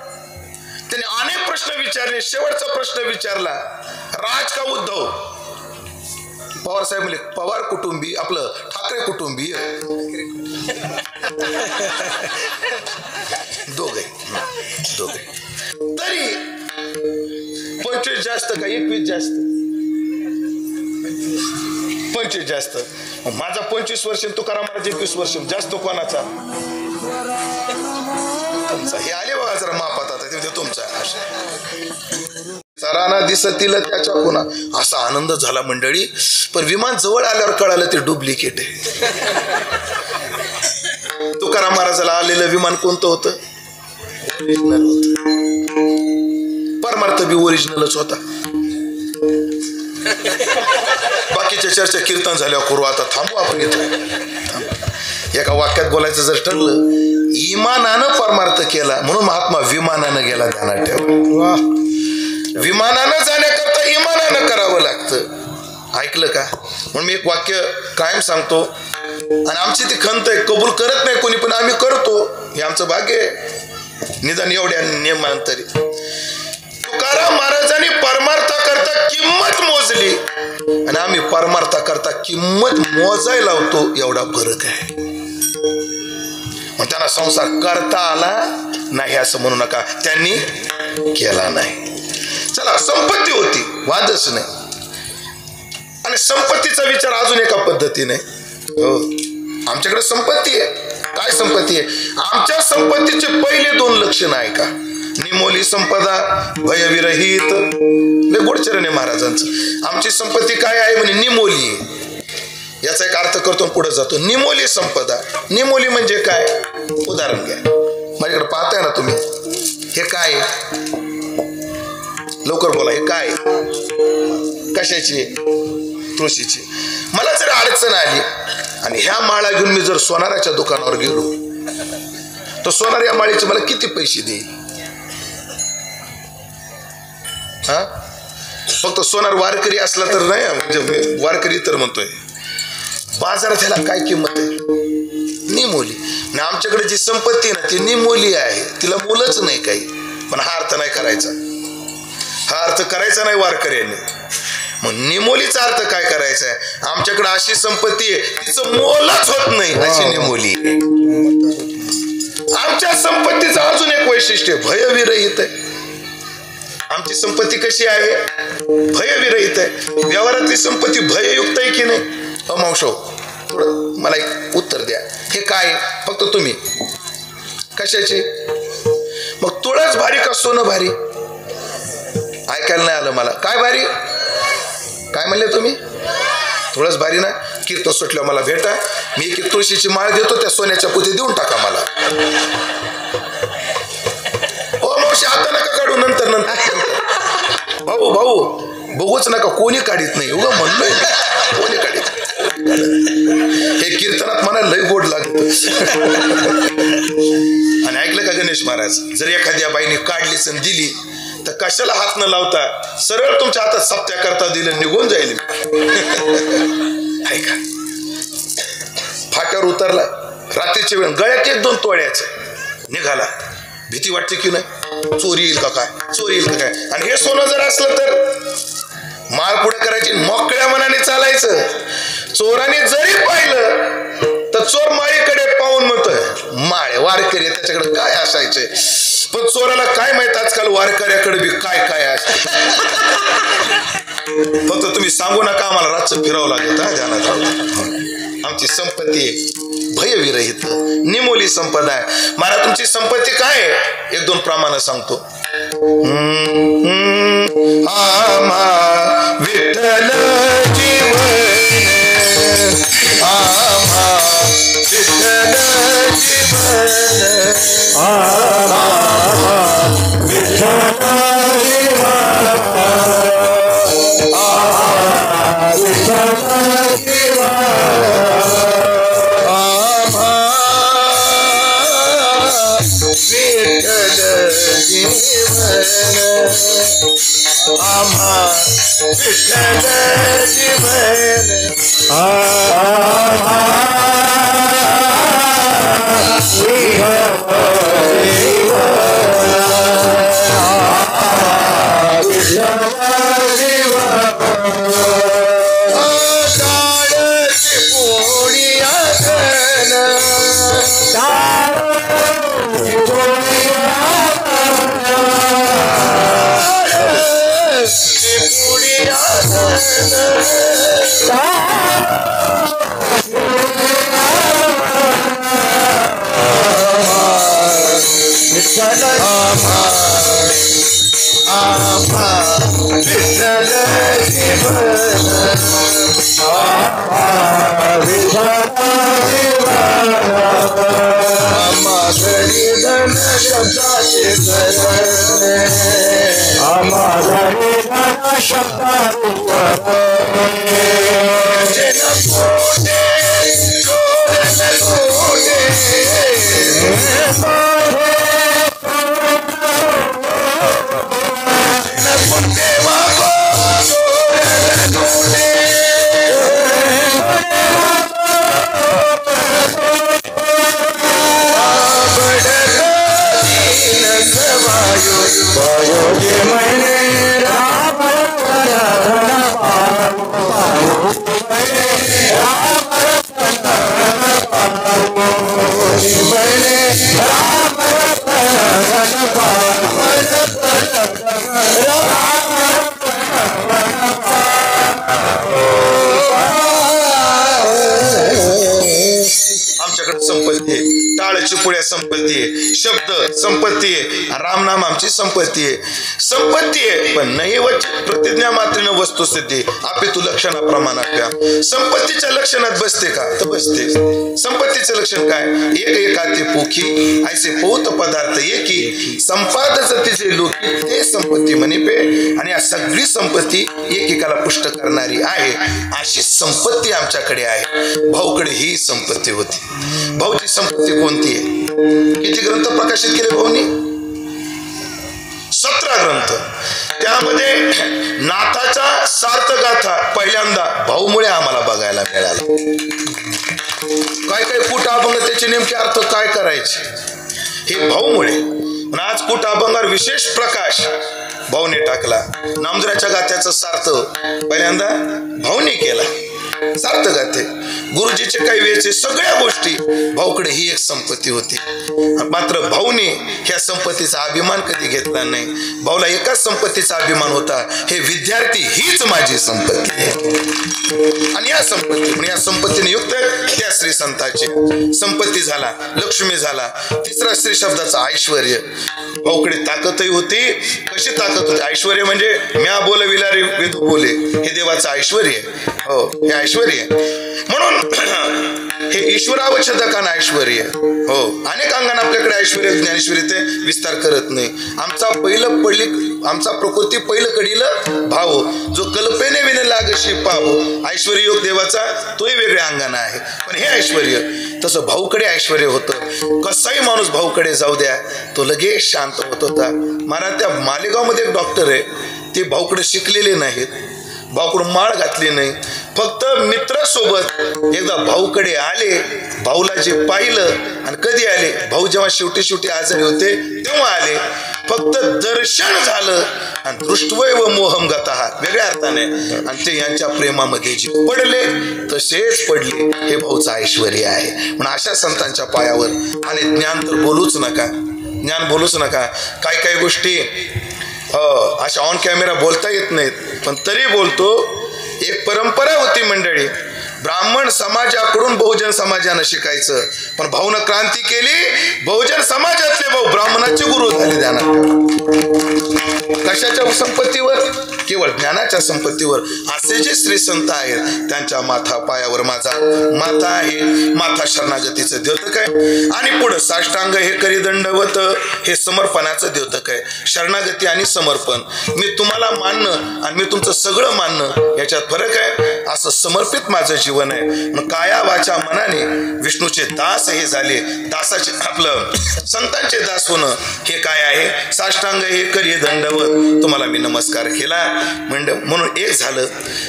त्यांनी अनेक प्रश्न विचारले. शेवटचा प्रश्न विचारला, राज का उद्धव? पवार साहेब म्हणले पवार कुटुंबी, आपलं ठाकरे कुटुंबी. दोघे तरी 25 जास्त का 21 जास्त? 25 जास्त. माझा 25 वर्ष, तुकाराम महाराज 21 वर्ष. जास्त कोणाचा? तुमचा. हे आले बघा जरा मापात. आता ते तुमचा. सरांना दिसतील त्याच्या कोणा. असा आनंद झाला मंडळी. पण विमान जवळ आल्यावर कळालं ते डुप्लिकेट आहे. तुकाराम महाराजाला आलेलं विमान कोणतं होतं? ओरिजिनल होतं. परमार्थ बी ओरिजिनलच होता. बाकीच्या चर्चा कीर्तन झाल्यावर करू. आता थांबू आपण इथं. एका वाक्यात बोलायचं जर ठरलं, इमानानं परमार्थ केला म्हणून महात्मा विमानानं गेला. ध्यानात ठेवा. विमानानं जाण्याकरता इमानानं करावं लागतं. ऐकलं का? म्हणून मी एक वाक्य कायम सांगतो आणि आमची ती खंत आहे. कबूल करत नाही कोणी, पण आम्ही करतो. हे आमचं भाग्य आहे. निदान एवढ्या नियमांतरी तुकाराम महाराजांनी परमार्थाकरता किंमत मोजली आणि आम्ही परमार्थाकरता किंमत मोजायला लावतो. एवढा फरक आहे. मग त्यांना संसार करता आला नाही असं म्हणू नका. त्यांनी केला नाही. चला, संपत्ती होती, वादच नाही. आणि संपत्तीचा विचार अजून एका पद्धतीने. हो, आमच्याकडे संपत्ती आहे. काय संपत्ती आहे? आमच्या संपत्तीचे पहिले 2 लक्षण आहे का? निमोली संपदा, भयविरहित. लय गोडचरण आहे महाराजांचं. आमची संपत्ती काय आहे म्हणे? निमोली. याचा एक अर्थ करतो पुढे जातो. निमोली संपदा. निमोली म्हणजे काय? उदाहरण घ्या. माझ्याकडे पाहताय ना तुम्ही, हे काय? लवकर बोला, हे काय? कशाची? तुळशीची. मला जर अडचण आली आणि ह्या माळा घेऊन मी जर सोनाराच्या दुकानावर गेलो तर सोनार या माळीचे मला किती पैसे देईल? हा, फक्त सोनार वारकरी असला तर नाही, म्हणजे वारकरी तर म्हणतोय. बाजारात ह्याला काय किंमत आहे? निमोली. आणि आमच्याकडे जी संपत्ती आहे ना ती निमोली आहे, तिला मोलच नाही काही. पण हा अर्थ नाही करायचा, हा अर्थ करायचा नाही वारकऱ्यांनी. मग निमोलीचा अर्थ काय करायचा आहे? आमच्याकडे अशी संपत्ती आहे तिचं मोलच होत नाही, अशी निमोली. आमच्या संपत्तीचं अजून एक वैशिष्ट्य भयविरहित आहे. आमची संपत्ती कशी आहे? भयविरहित आहे. व्यवहारातली संपत्ती भययुक्त आहे की नाही? मावशो, थोडं मला एक उत्तर द्या. हे काय? फक्त तुम्ही कशाची? मग तुळस भारी का सोनं भारी? ऐकायला नाही आलं मला. काय भारी? काय म्हणले तुम्ही? तुळस भारी ना? कीर्तन सुटल्यावर मला भेटा, मी एक तुळशीची माळ देतो, त्या सोन्याच्या पोती देऊन टाका मला. ओ मावशी, आता नका काढू, नंतर नंतर. भाऊ भाऊ बघूच नका, कोणी काढीत नाही. उगा म्हणलोय कोणी काढीत. हे कीर्तनात मला लय गोड लागत. आणि ऐकलं का गणेश महाराज, जर एखाद्या बाईने काढलीच आणि दिली तर कशाला हात न लावता सरळ तुमच्या हातात सप्त्या करता दिलं, निघून जाईल. ऐका, फाट्यावर उतरला रात्रीच्या वेळ, गळ्यात 1-2 तोळ्याचं निघाला. भीती वाटते की नाही? चोरी येईल का काय? चोरी येईल का काय? आणि हे सोनं जर असलं तर माळ पुढे करायची, मोकळ्या मनाने चालायचं. चोराने जरी पाहिलं तर चोर माळीकडे पाहून म्हणतोय, माळे वारकरी त्याच्याकडे काय असायचे. पण चोराला काय माहित आजकाल वारकऱ्याकडे बी काय काय असते. फक्त तुम्ही सांगू नका, आम्हाला रातचं फिरावं लागेल. ध्यानात राहू. आमची संपत्ती भयविरहित निमोली संपदा आहे. मला तुमची संपत्ती काय आहे? 1-2 प्रमाण सांगतो. आम्हा विठ्ठल जीवन, आम्हा विठ्ठल जीवन, आम्हा विठ्ठल जीवन, आम्हा विठ्ठल जीवन, आम्हा विठ्ठल जीवन, आम्हा विठ्ठल जीवन, आम्हा पुढे संपत्ती आहे, शब्द संपत्ती आहे, रामनाम आमची संपत्ती आहे. संपत्ती आहे पण नैवच प्रतिज्ञा मात्र वस्तुस्थिती आपे तू लक्षणाप्रमाणात. संपत्तीच्या लक्षणात बसते का तर बसते. संपत्तीचं लक्षण काय? एक एकाते पोखी ऐसे पोत पदार्थ एकी संपादच तिचे लोकी ते संपत्ती म्हणे पे. आणि या सगळी संपत्ती एकेकाला पुष्ट करणारी आहे. अशी संपत्ती आमच्याकडे आहे. भाऊकडे ही संपत्ती होती. भाऊची संपत्ती कोणती आहे? किती ग्रंथ प्रकाशित केले भाऊनी? 17 ग्रंथ. त्यामध्ये नाथाचा सार्थगाथा पहिल्यांदा भाऊमुळे आम्हाला बघायला मिळाला. काय काय कुठ अभंग त्याचे नेमके अर्थ काय करायचे हे भाऊमुळे. आज कुठ अभंगावर विशेष प्रकाश भाऊने टाकला. नामदेवाच्या गाथ्याचा सार्थ पहिल्यांदा भाऊने केला. सार्थ गाथे गुरुजीचे काही वेळचे सगळ्या गोष्टी भाऊकडे ही एक संपत्ती होती. मात्र भाऊने ह्या संपत्तीचा अभिमान कधी घेतला नाही. भाऊला एकाच संपत्तीचा अभिमान होता, हे विद्यार्थी हीच माझी संपत्ती आहे. आणि या संपत्तीने युक्त त्या श्री संताची संपत्ती झाला, लक्ष्मी झाला. तिसरा श्री शब्दाचा ऐश्वर्य. भाऊकडे ताकदही होती. कशी ताकद होती? ऐश्वर्य म्हणजे म्या बोलविला रे विदू बोले, हे देवाचं ऐश्वर्य. हो, हे ऐश्वर्य. म्हणून हे ईश्वरावच्छेदकान ऐश्वर्य. हो, अनेक अंगाने आपल्याकडे ऐश्वर्य ज्ञानेश्वरी ते विस्तार करत नाही. आमचा प्रकृती पहिलं कडील भाव जो कल्पेने विने लागशी पाहो. ऐश्वर्य योग देवाचा तोही वेगळ्या अंगाने आहे. पण हे ऐश्वर्य तसं भाऊकडे ऐश्वर्य होतं. कसाही माणूस भाऊकडे जाऊ द्या तो लगेच शांत होत होता. मला त्या मालेगावमध्ये एक डॉक्टर आहे, ते भाऊकडे शिकलेले नाहीत, भाऊकडून माळ घातली नाही. फक्त मित्रासोबत एकदा भाऊकडे आले, भाऊला जे पाहिलं. आणि कधी आले? भाऊ जेव्हा शेवटी आजारी होते तेव्हा आले. फक्त दर्शन झालं आणि दृष्टवय व मोहम गतः वेगळ्या अर्थाने. आणि ते यांच्या प्रेमामध्ये जे पडले तसेच पडले. हे भाऊचं ऐश्वर्य आहे. म्हणून अशा संतांच्या पायावर. आणि ज्ञान तर बोलूच नका, ज्ञान बोलूच नका. काही गोष्टी अशा ऑन कॅमेरा बोलता येत नाहीत, पण तरी बोलतो. एक परंपरा होती मंडळी, ब्राह्मण समाजाकडून बहुजन समाजानं शिकायचं. पण भाऊनं क्रांती केली. बहुजन समाजातले भाऊ ब्राह्मणाचे गुरु झाले. ध्यानात कशाच्या संपत्तीवर? केवळ ज्ञानाच्या संपत्तीवर. असे जे श्री संत आहेत त्यांच्या माथा पायावर माझा माथा आहे. माथा शरणागतीचं द्योतक आहे. आणि पुढं साष्टांग हे करी दंडवत हे समर्पणाचं द्योतक आहे. शरणागती आणि समर्पण. मी तुम्हाला मानणं आणि मी तुमचं सगळं मानणं याच्यात फरक आहे. असं समर्पित माझं जीवन आहे. मग काया वाचा मनाने विष्णूचे दास हे झाले. दासाचे आपलं संतांचे दास होणं हे काय आहे? साष्टांग हे करी दंडवत. तुम्हाला मी नमस्कार केला म्हणून एक झालं.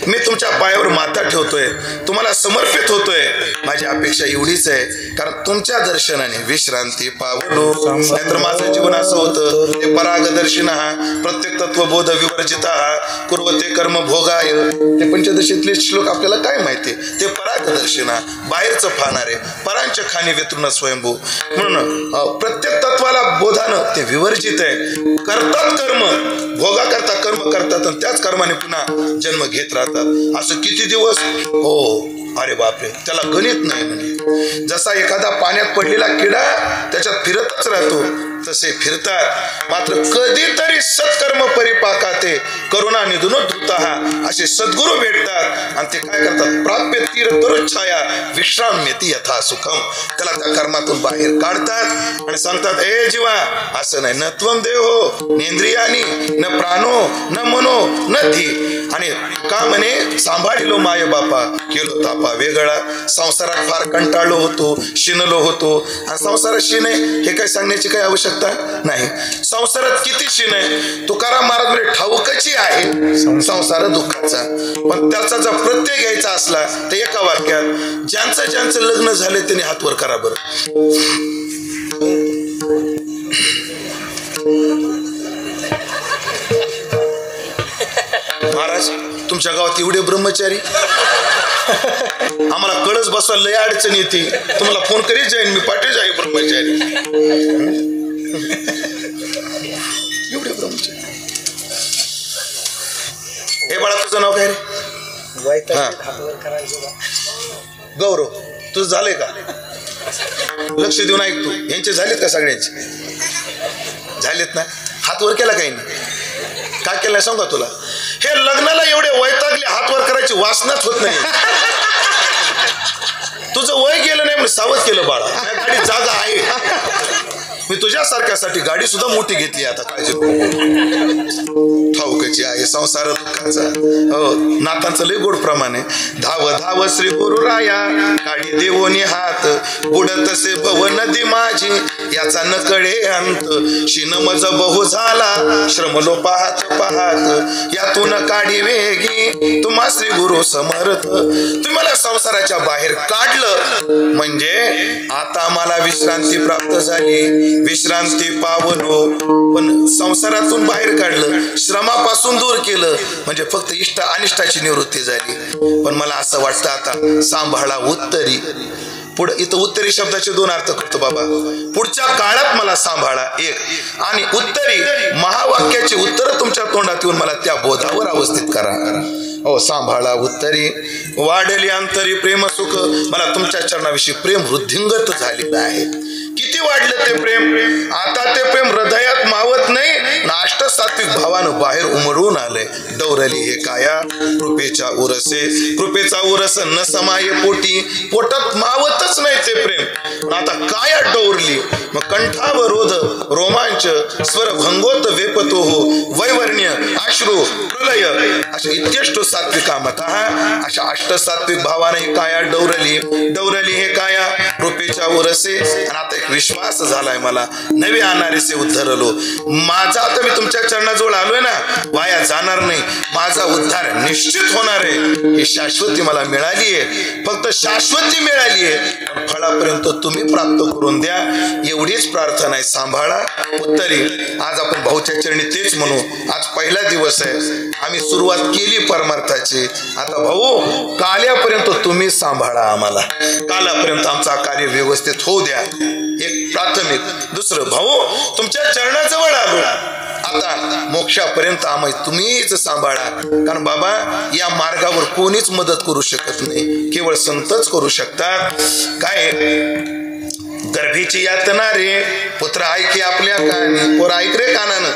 मी तुमच्या पायावर माथा ठेवतोय, तुम्हाला समर्पित होतोय. माझी अपेक्षा एवढीच आहे, कारण तुमच्या दर्शनाने विश्रांती पावलो. नाहीतर माझं जीवन असं होतं, ते परागदर्शिना प्रत्येक तत्वबोध विवर्जिता कुर्वते कर्म भोगाय. ते पंचदशीतले श्लोक आपल्याला काय माहिती? ते परागदर्शिना बाहेरचं फाणारे परांच्या खाणी वेतृण स्वयंभू. म्हणून प्रत्येक तत्वाला बोधानं ते विवर्जित आहे. करतात कर्म, भोगा करता कर्म करतात आणि त्याच कर्माने पुन्हा जन्म घेत राहतात. असं किती दिवस? हो, अरे बापरे, त्याला गणित नाही म्हणे. जसा एखादा पाण्यात पडलेला किडा त्याच्यात फिरतच राहतो तसे फिरतात. मात्र कधीतरी सत्कर्म परिपाकाते करुणा निधून धृता असे सद्गुरू भेटतात. आणि ते काय करतात? प्राप्य तीर तरुच्छाया विश्राम्यती यथा सुखम. त्याला त्या कर्मातून बाहेर काढतात आणि सांगतात, ए जीवा, असं नाही. न त्वम देहो नेंद्रियानी न प्राणो न मनो न धी. आणि का म्हणे? सांभाळलो माय बापा केलो तापा वेगळा. संसारात फार कंटाळलो होतो, शिनलो होतो. आणि संसारात शिने हे काय सांगण्याची काही आवश्यकता नाही. संसारात किती शिन आहे? तुकाराम महाराज म्हणजे ठाऊकची आहे संसार दुःखाचा. पण त्याचा जर प्रत्यय घ्यायचा असला तर एका वाक्यात, ज्यांचं लग्न झाले त्यांनी हातवर करा बरं. महाराज, तुमच्या गावात एवढे ब्रह्मचारी, आम्हाला कळस बसवायला लय अडचण येते. तुम्हाला फोन करीत जाईन मी, पाठीच आहे ब्रह्मचारी. एवढे ब्रह्मचारी. हे बाळा, तुझं नाव काय रे? गौरव. तुझं झालंय का? लक्ष देऊन ऐक तू. यांचे झालेत का सगळ्यांचे? झालेत ना? हात वर केला काही नाही. काय केलं सांगा तुला? हे लग्नाला एवढे वैतागले हात वर करायची वासनाच होत नाही. तुझं वय गेलं नाही म्हणून सावध केलं बाळा. गाडी जागा आहे. मी तुझ्यासारख्यासाठी गाडी सुद्धा मोठी घेतली. आता काळजी ठाऊकची आहे संसार दुःखाचा. हो, नातांचं लय गोड प्रमाणे. धाव धाव श्री गुरुराया काळी देवोनी हात बुडतसे भव नदी माझी याचा न कळे अंत. शिन मज बहु झाला श्रमलो पाहत पाहत यातून काढी वेगी तुम्हा श्री गुरु समर्थ. तुम्हाला संसाराच्या बाहेर काढलं म्हणजे आता मला विश्रांती प्राप्त झाली. विश्रांती पावलो पण संसारातून बाहेर काढलं, श्रमापासून दूर केलं म्हणजे फक्त इष्ट अनिष्टाची निवृत्ती झाली. पण मला असं वाटतं आता सांभाळा उत्तरी. पुढे इथं उत्तरी शब्दाचे दोन अर्थ करतो बाबा. पुढच्या काळात मला सांभाळा एक, आणि उत्तरी महावाक्याची उत्तर तुमच्या तोंडात येऊन मला त्या बोधावर अवस्थित करा. हो, सांभाळा उत्तरी वाढली अंतरी प्रेम सुख. मला तुमच्या चरणाविषयी प्रेम वृद्धिंगत झालेलं आहे. किती वाढलं ते प्रेम? आता ते प्रेम हृदयात मावत नाही, अष्ट सात्विक भावानं बाहेर उमरून आलंय. डौरली हे काया कृपेच्या उरसे, कृपेचा उरस न समाये पोटी. पोटात मावतच नाही ते प्रेम. आता काया डौरली मग कंठावरोध रोमांच स्वर भंगोत वेपतो हो वैवर्ण्य अश्रू प्रलय अशा इत्यष्ट सात्विका मत. अशा अष्ट सात्विक भावाने ही काया डौरली. डौरली हे काया कृपेच्या उरसे. आणि आता एक विश्वास झालाय मला, नवे आणारेसे उद्धरलो. माझा आता मी तुमच्या चरणाजवळ आलोय ना, वाया जाणार नाही. माझा उद्धार निश्चित होणार आहे. ही शाश्वती मला मिळाली आहे. फक्त शाश्वती मिळाली आहे, फळापर्यंत तुम्ही प्राप्त करून द्या एवढीच प्रार्थना आहे. सांभाळा उत्तरी. आज आपण भाऊच्या चरणी तेच म्हणू. आज पहिला दिवस आहे, आम्ही सुरुवात केली परमार्थाची. आता भाऊ काल्यापर्यंत तुम्ही सांभाळा आम्हाला. कालापर्यंत आमचा कार्य व्यवस्थित होऊ द्या. एक प्राथमिक. दुसरं, भाऊ तुमच्या चरणाजवळ आलो, आता मोक्षापर्यंत आम्ही तुम्हीच सांभाळा. कारण बाबा या मार्गावर कोणीच मदत करू शकत नाही, केवळ संतच करू शकतात. काय गर्भीची यातना रे पुत्र ऐके आपल्या कानी. पोर ऐक रे कानानं.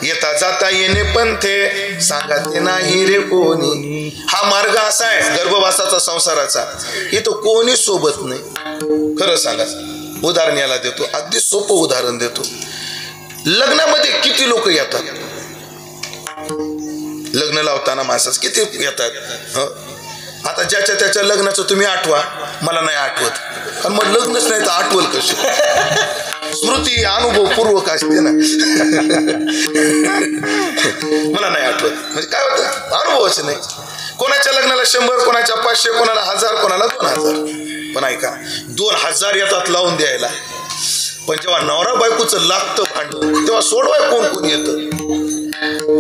येता जाता येणे पंथे सांगा ते नाही रे कोणी. हा मार्ग असा आहे गर्भवासाचा संसाराचा. इथं कोणी सोबत नाही. खरं सांगा. उदाहरण याला देतो, अगदी सोपं उदाहरण देतो. लग्नामध्ये किती लोक येतात? लग्न लावताना माणसाच किती येतात? आता ज्याच्या त्याच्या लग्नाचं तुम्ही आठवा, मला नाही आठवत. कारण मग लग्नच नाही तर आठवल कशी? स्मृती अनुभवपूर्वक असते ना. मला नाही आठवत म्हणजे काय होतं, अनुभवच नाही. कोणाच्या लग्नाला 100, कोणाच्या 500, कोणाला 1000, कोणाला 2000. पण ऐका, 2000 येतात लावून द्यायला. पण जेव्हा नवरा बायकोचं लागतं भांडण तेव्हा सोडवाय कोण कोण येतं?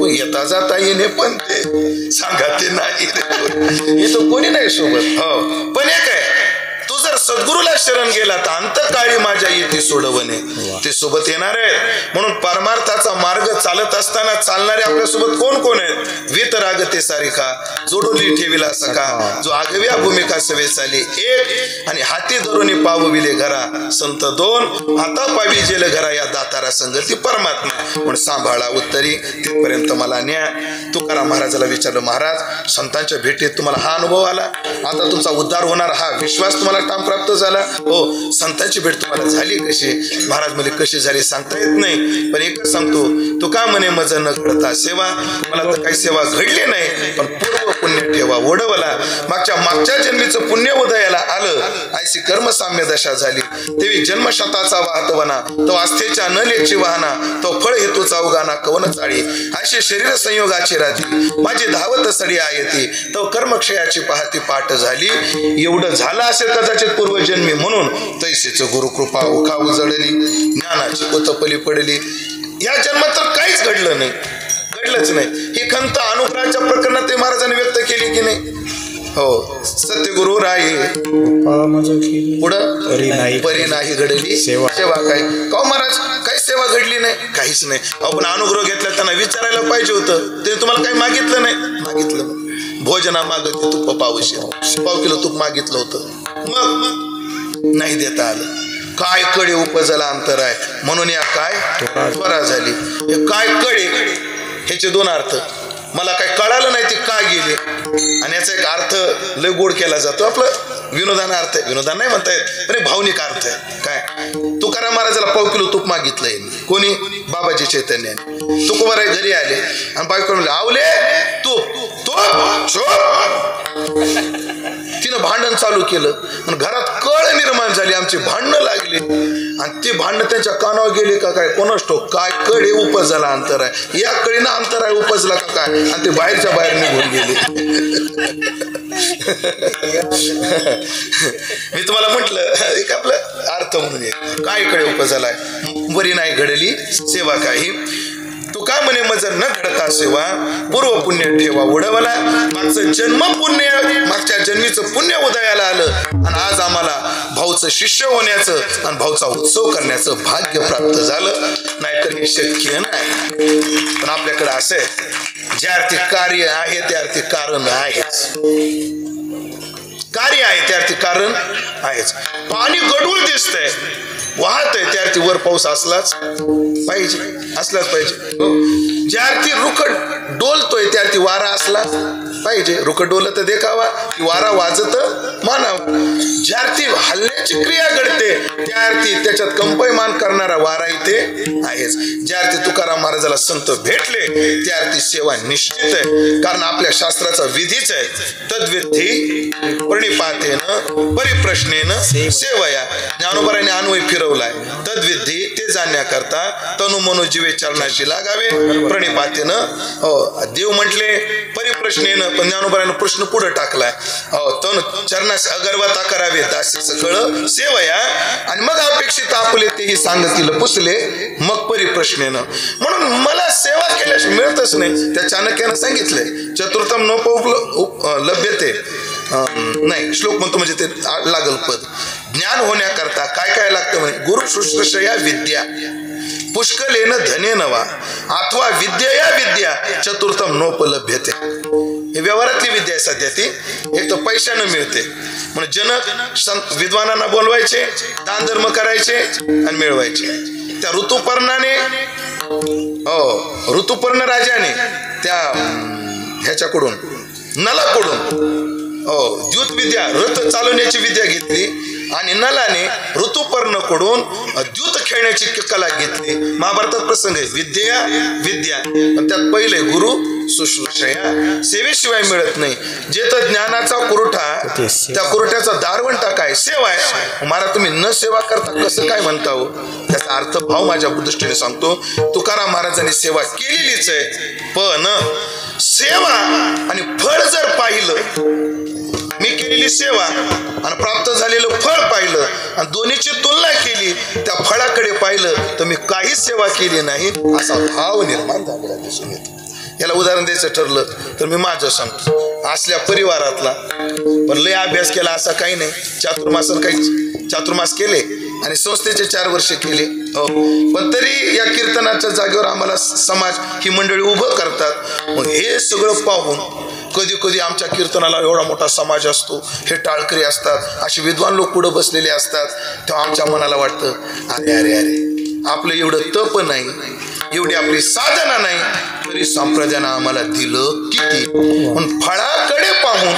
येता जाता येणे पण ते सांगा ते नाही येतो कोणी नाही सोबत. हो, पण एक आहे, तू जर सद्गुरूला शरण गेला तर अंतकाळी माझ्या येते सोडवणे. ते सोबत येणार आहे. म्हणून परमार्थाचा मार्ग चालत असताना चालणारे आपल्यासोबत कोण कोण आहेत? वितराग ते सारिका जोडोली ठेविला सखा जो आगव्या भूमिका सवे चाली एक, आणि हाती धरुनी पावविले घरा संत 2, आता पावी जेल घरा या दातारा संगती परमात्मा. म्हणून सांभाळा उत्तरी. तिथपर्यंत मला न्या. तुकाराम महाराजाला विचारलं, महाराज संतांच्या भेटीत तुम्हाला हा अनुभव आला, आता तुमचा उद्धार होणार हा विश्वास तुम्हाला ठाम प्राप्त झाला? हो. संतांची भेट तुम्हाला झाली कशी? महाराज म्हणजे कशी झाली सांगता येत नाही, पण एक सांगतो, तू का म्हणे मज न घडता सेवा. मला तर काही सेवा घडली नाही, पण पूर्व पुण्य ठेवा ओढवला. मागच्या जन्मीचं पुण्य उदयाला आलं, ऐशी कर्मसाम्य दशा झाली. तेवी जन्मशताचा वाहतवना तो आस्थेच्या न लेची वाहना तो फळ हेतूचा उगाना कवन चाळी. अशी शरीर संयोगाची राधी माझी धावत सडी आयती तो कर्मक्षयाची पाहती पाठ झाली. एवढं झालं असेल कदाचित पूर्वजन्मी, म्हणून तैसेच गुरुकृपा ओखा उजळली ज्ञानाची कोतपली पडली. या जन्मात तर काहीच घडलं नाही, घडलंच नाही. ही खंत अनुग्रहाच्या प्रकरणात ते महाराजांनी व्यक्त केली की नाही? हो. सत्यगुरु राये पुढं परी नाही घडली सेवा. काय का महाराज काही सेवा घडली नाही? काहीच नाही. आपण अनुग्रह घेतला त्यांना विचारायला पाहिजे होतं. ते तुम्हाला काही मागितलं नाही? मागितलं. भोजना मागत तूप पावशे, 1 किलो तूप मागितलं होतं. मग नाही देता आलं. काय कळे उपजला अंतर आहे म्हणून या काय त्वरा झाली. हे काय कळे ह्याचे दोन अर्थ मला काय कळालं नाही ते काय गेले आणि याचा एक अर्थ लय गोड केला जातो. आपलं विनोदाना अर्थ आहे, विनोदान नाही म्हणता येत पण भावनिक अर्थ आहे. काय तुकाराम महाराजाला 1 किलो तूप मागितलंय कोणी बाबाजी चैतन्याने. तुकोबाराय घरी आले आणि बायको म्हणले आवले तूप तिनं भांडण चालू केलं आणि घरात कळ निर्माण झाली. आमची भांडणं लागली आणि ते भांडणं त्यांच्या कानावर गेले का काय कोणास ठाऊक. काय कळे उपजला अंतर आहे या कळीनं अंतर आहे उपजला का काय आणि ते बाहेरच्या बाहेर निघून गेले. मी तुम्हाला म्हटलं एक आपलं अर्थ म्हणून काय कळे उपजलाय बरी नाही घडली सेवा काही. तू का म्हणे मज न घडता सेवा पूर्व पुण्य ठेवा उडवला. मागचं जन्म पुण्य मागच्या जन्मीचं पुण्य उदयाला आलं आणि आज आम्हाला भाऊचं शिष्य होण्याचं आणि भाऊचा उत्सव करण्याचं भाग्य प्राप्त झालं. नाहीतर हे शक्य नाही. पण आपल्याकडे असं आहे ज्या अर्थी कार्य आहे त्या अर्थी कारण आहेच. कार्य आहे त्या अर्थी कारण आहेच. पाणी गढूळ दिसतंय वाहत आहे त्या अर्थी वर पाऊस असलाच पाहिजे. ज्या अर्थी रुख डोलतोय त्या अर्थी वारा असला पाहिजे. रुख डोलत देखावा की वारा वाजत मानावा. ज्या अर्थी हल्ल्याची क्रिया घडते त्या अर्थी त्याच्यात कंपयमान करणारा वारा इथे आहेच. ज्या अर्थी तुकाराम महाराजाला संत भेटले त्या अर्थी सेवा निश्चित आहे. कारण आपल्या शास्त्राचा विधीच आहे तद्विधी प्रणिपातेन परिप्रश्नेन सेवया. ज्ञानोबाराने अन्वय फिरवलाय. तद्विधी ते जाणण्याकरता तनु मनो जीवे चरणाशी लागावे प्रणिपातेनं. देव म्हटले परिप्रश्नेनं पण ज्ञानोबाराने प्रश्न पुढे टाकलाय. तनु चरणाशी अगरवता करावे दासी सकळ सेवया आणि मग अपेक्षित आपुले तेही सांगतील पुसले मग परिप्रश्नेनं. म्हणून मला सेवा केल्याशिवाय मिळतच नाही. त्या चाणक्यानं सांगितलंय चतुर्थम लभ्यते नाही श्लोक म्हणतो म्हणजे ते लागल पद. ज्ञान होण्याकरता काय काय लागतं म्हणे गुरु शुश्रूषया विद्या पुष्कलेन धने नवा अथवा विद्या विद्या चतुर्थम नोपलभ्यते. हे व्यवहारातली विद्या आहे सध्या ती. एक तर पैशानं मिळते म्हणजे जनक विद्वानांना बोलवायचे दान धर्म करायचे आणि मिळवायचे. त्या ऋतुपर्णाने ऋतुपर्ण राजाने त्या ह्याच्याकडून नलाकडून द्यूत विद्या रथ चालवण्याची विद्या घेतली आणि नलाने ऋतुपर्णकडून द्यूत खेळण्याची कला घेतली. महाभारतात प्रसंग आहे विद्या विद्या त्यात पहिले गुरु शुश्रूषया. सेवेशिवाय मिळत नाही. जे तर ज्ञानाचा कुरठा त्या कुरठ्याचा दारवंटा काय सेवा आहे. मला तुम्ही न सेवा करता कसं काय म्हणता हो. त्याचा अर्थ भाव माझ्या दृष्टीने सांगतो. तुकाराम महाराजांनी सेवा केलेलीच आहे पण सेवा आणि फळ जर पाहिलं मी केलेली सेवा आणि प्राप्त झालेलं फळ पाहिलं आणि दोन्हीची तुलना केली त्या फळाकडे पाहिलं तर मी काहीच सेवा केली नाही असा भाव निर्माण झालेला दिसून येतो. याला उदाहरण द्यायचं ठरलं तर मी माझं सांगतो. असल्या परिवारातला पण लय अभ्यास केला असा काही नाही. चातुर्मास केले आणि संस्थेचे 4 वर्ष केले पण तरी या कीर्तनाच्या जागेवर आम्हाला समाज ही मंडळी उभं करतात. मग हे सगळं पाहून कधी कधी आमच्या कीर्तनाला एवढा मोठा समाज असतो हे टाळकरी असतात असे विद्वान लोक पुढे बसलेले असतात तेव्हा आमच्या मनाला वाटतं अरे अरे अरे आपलं एवढं तप नाही एवढी आपली साधना नाही तरी संप्रदायानं आम्हाला दिलं किती. पण फळाकडे पाहून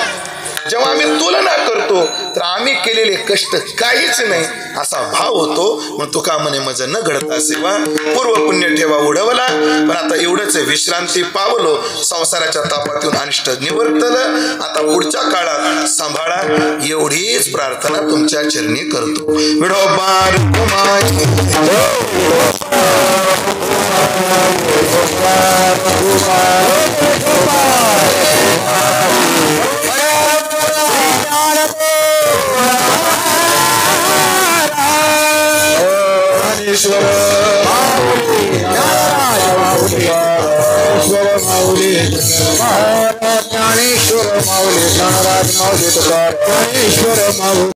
जेव्हा आम्ही तुलना करतो तर आम्ही केलेले कष्ट काहीच नाही असा भाव होतो. मग तुका म्हणे मज न घडता सेवा पूर्व पुण्य ठेवा उडवला. पण आता एवढंच विश्रांती पावलो संसाराच्या तापातून अनिष्ट निवर्तलं. आता पुढच्या काळात सांभाळा एवढीच प्रार्थना तुमच्या चरणी करतो. विडोबार ईश्वर माऊली ज्ञानेश्वर माऊली ज्ञानराज माऊली तुकार ज्ञानेश्वर माऊली.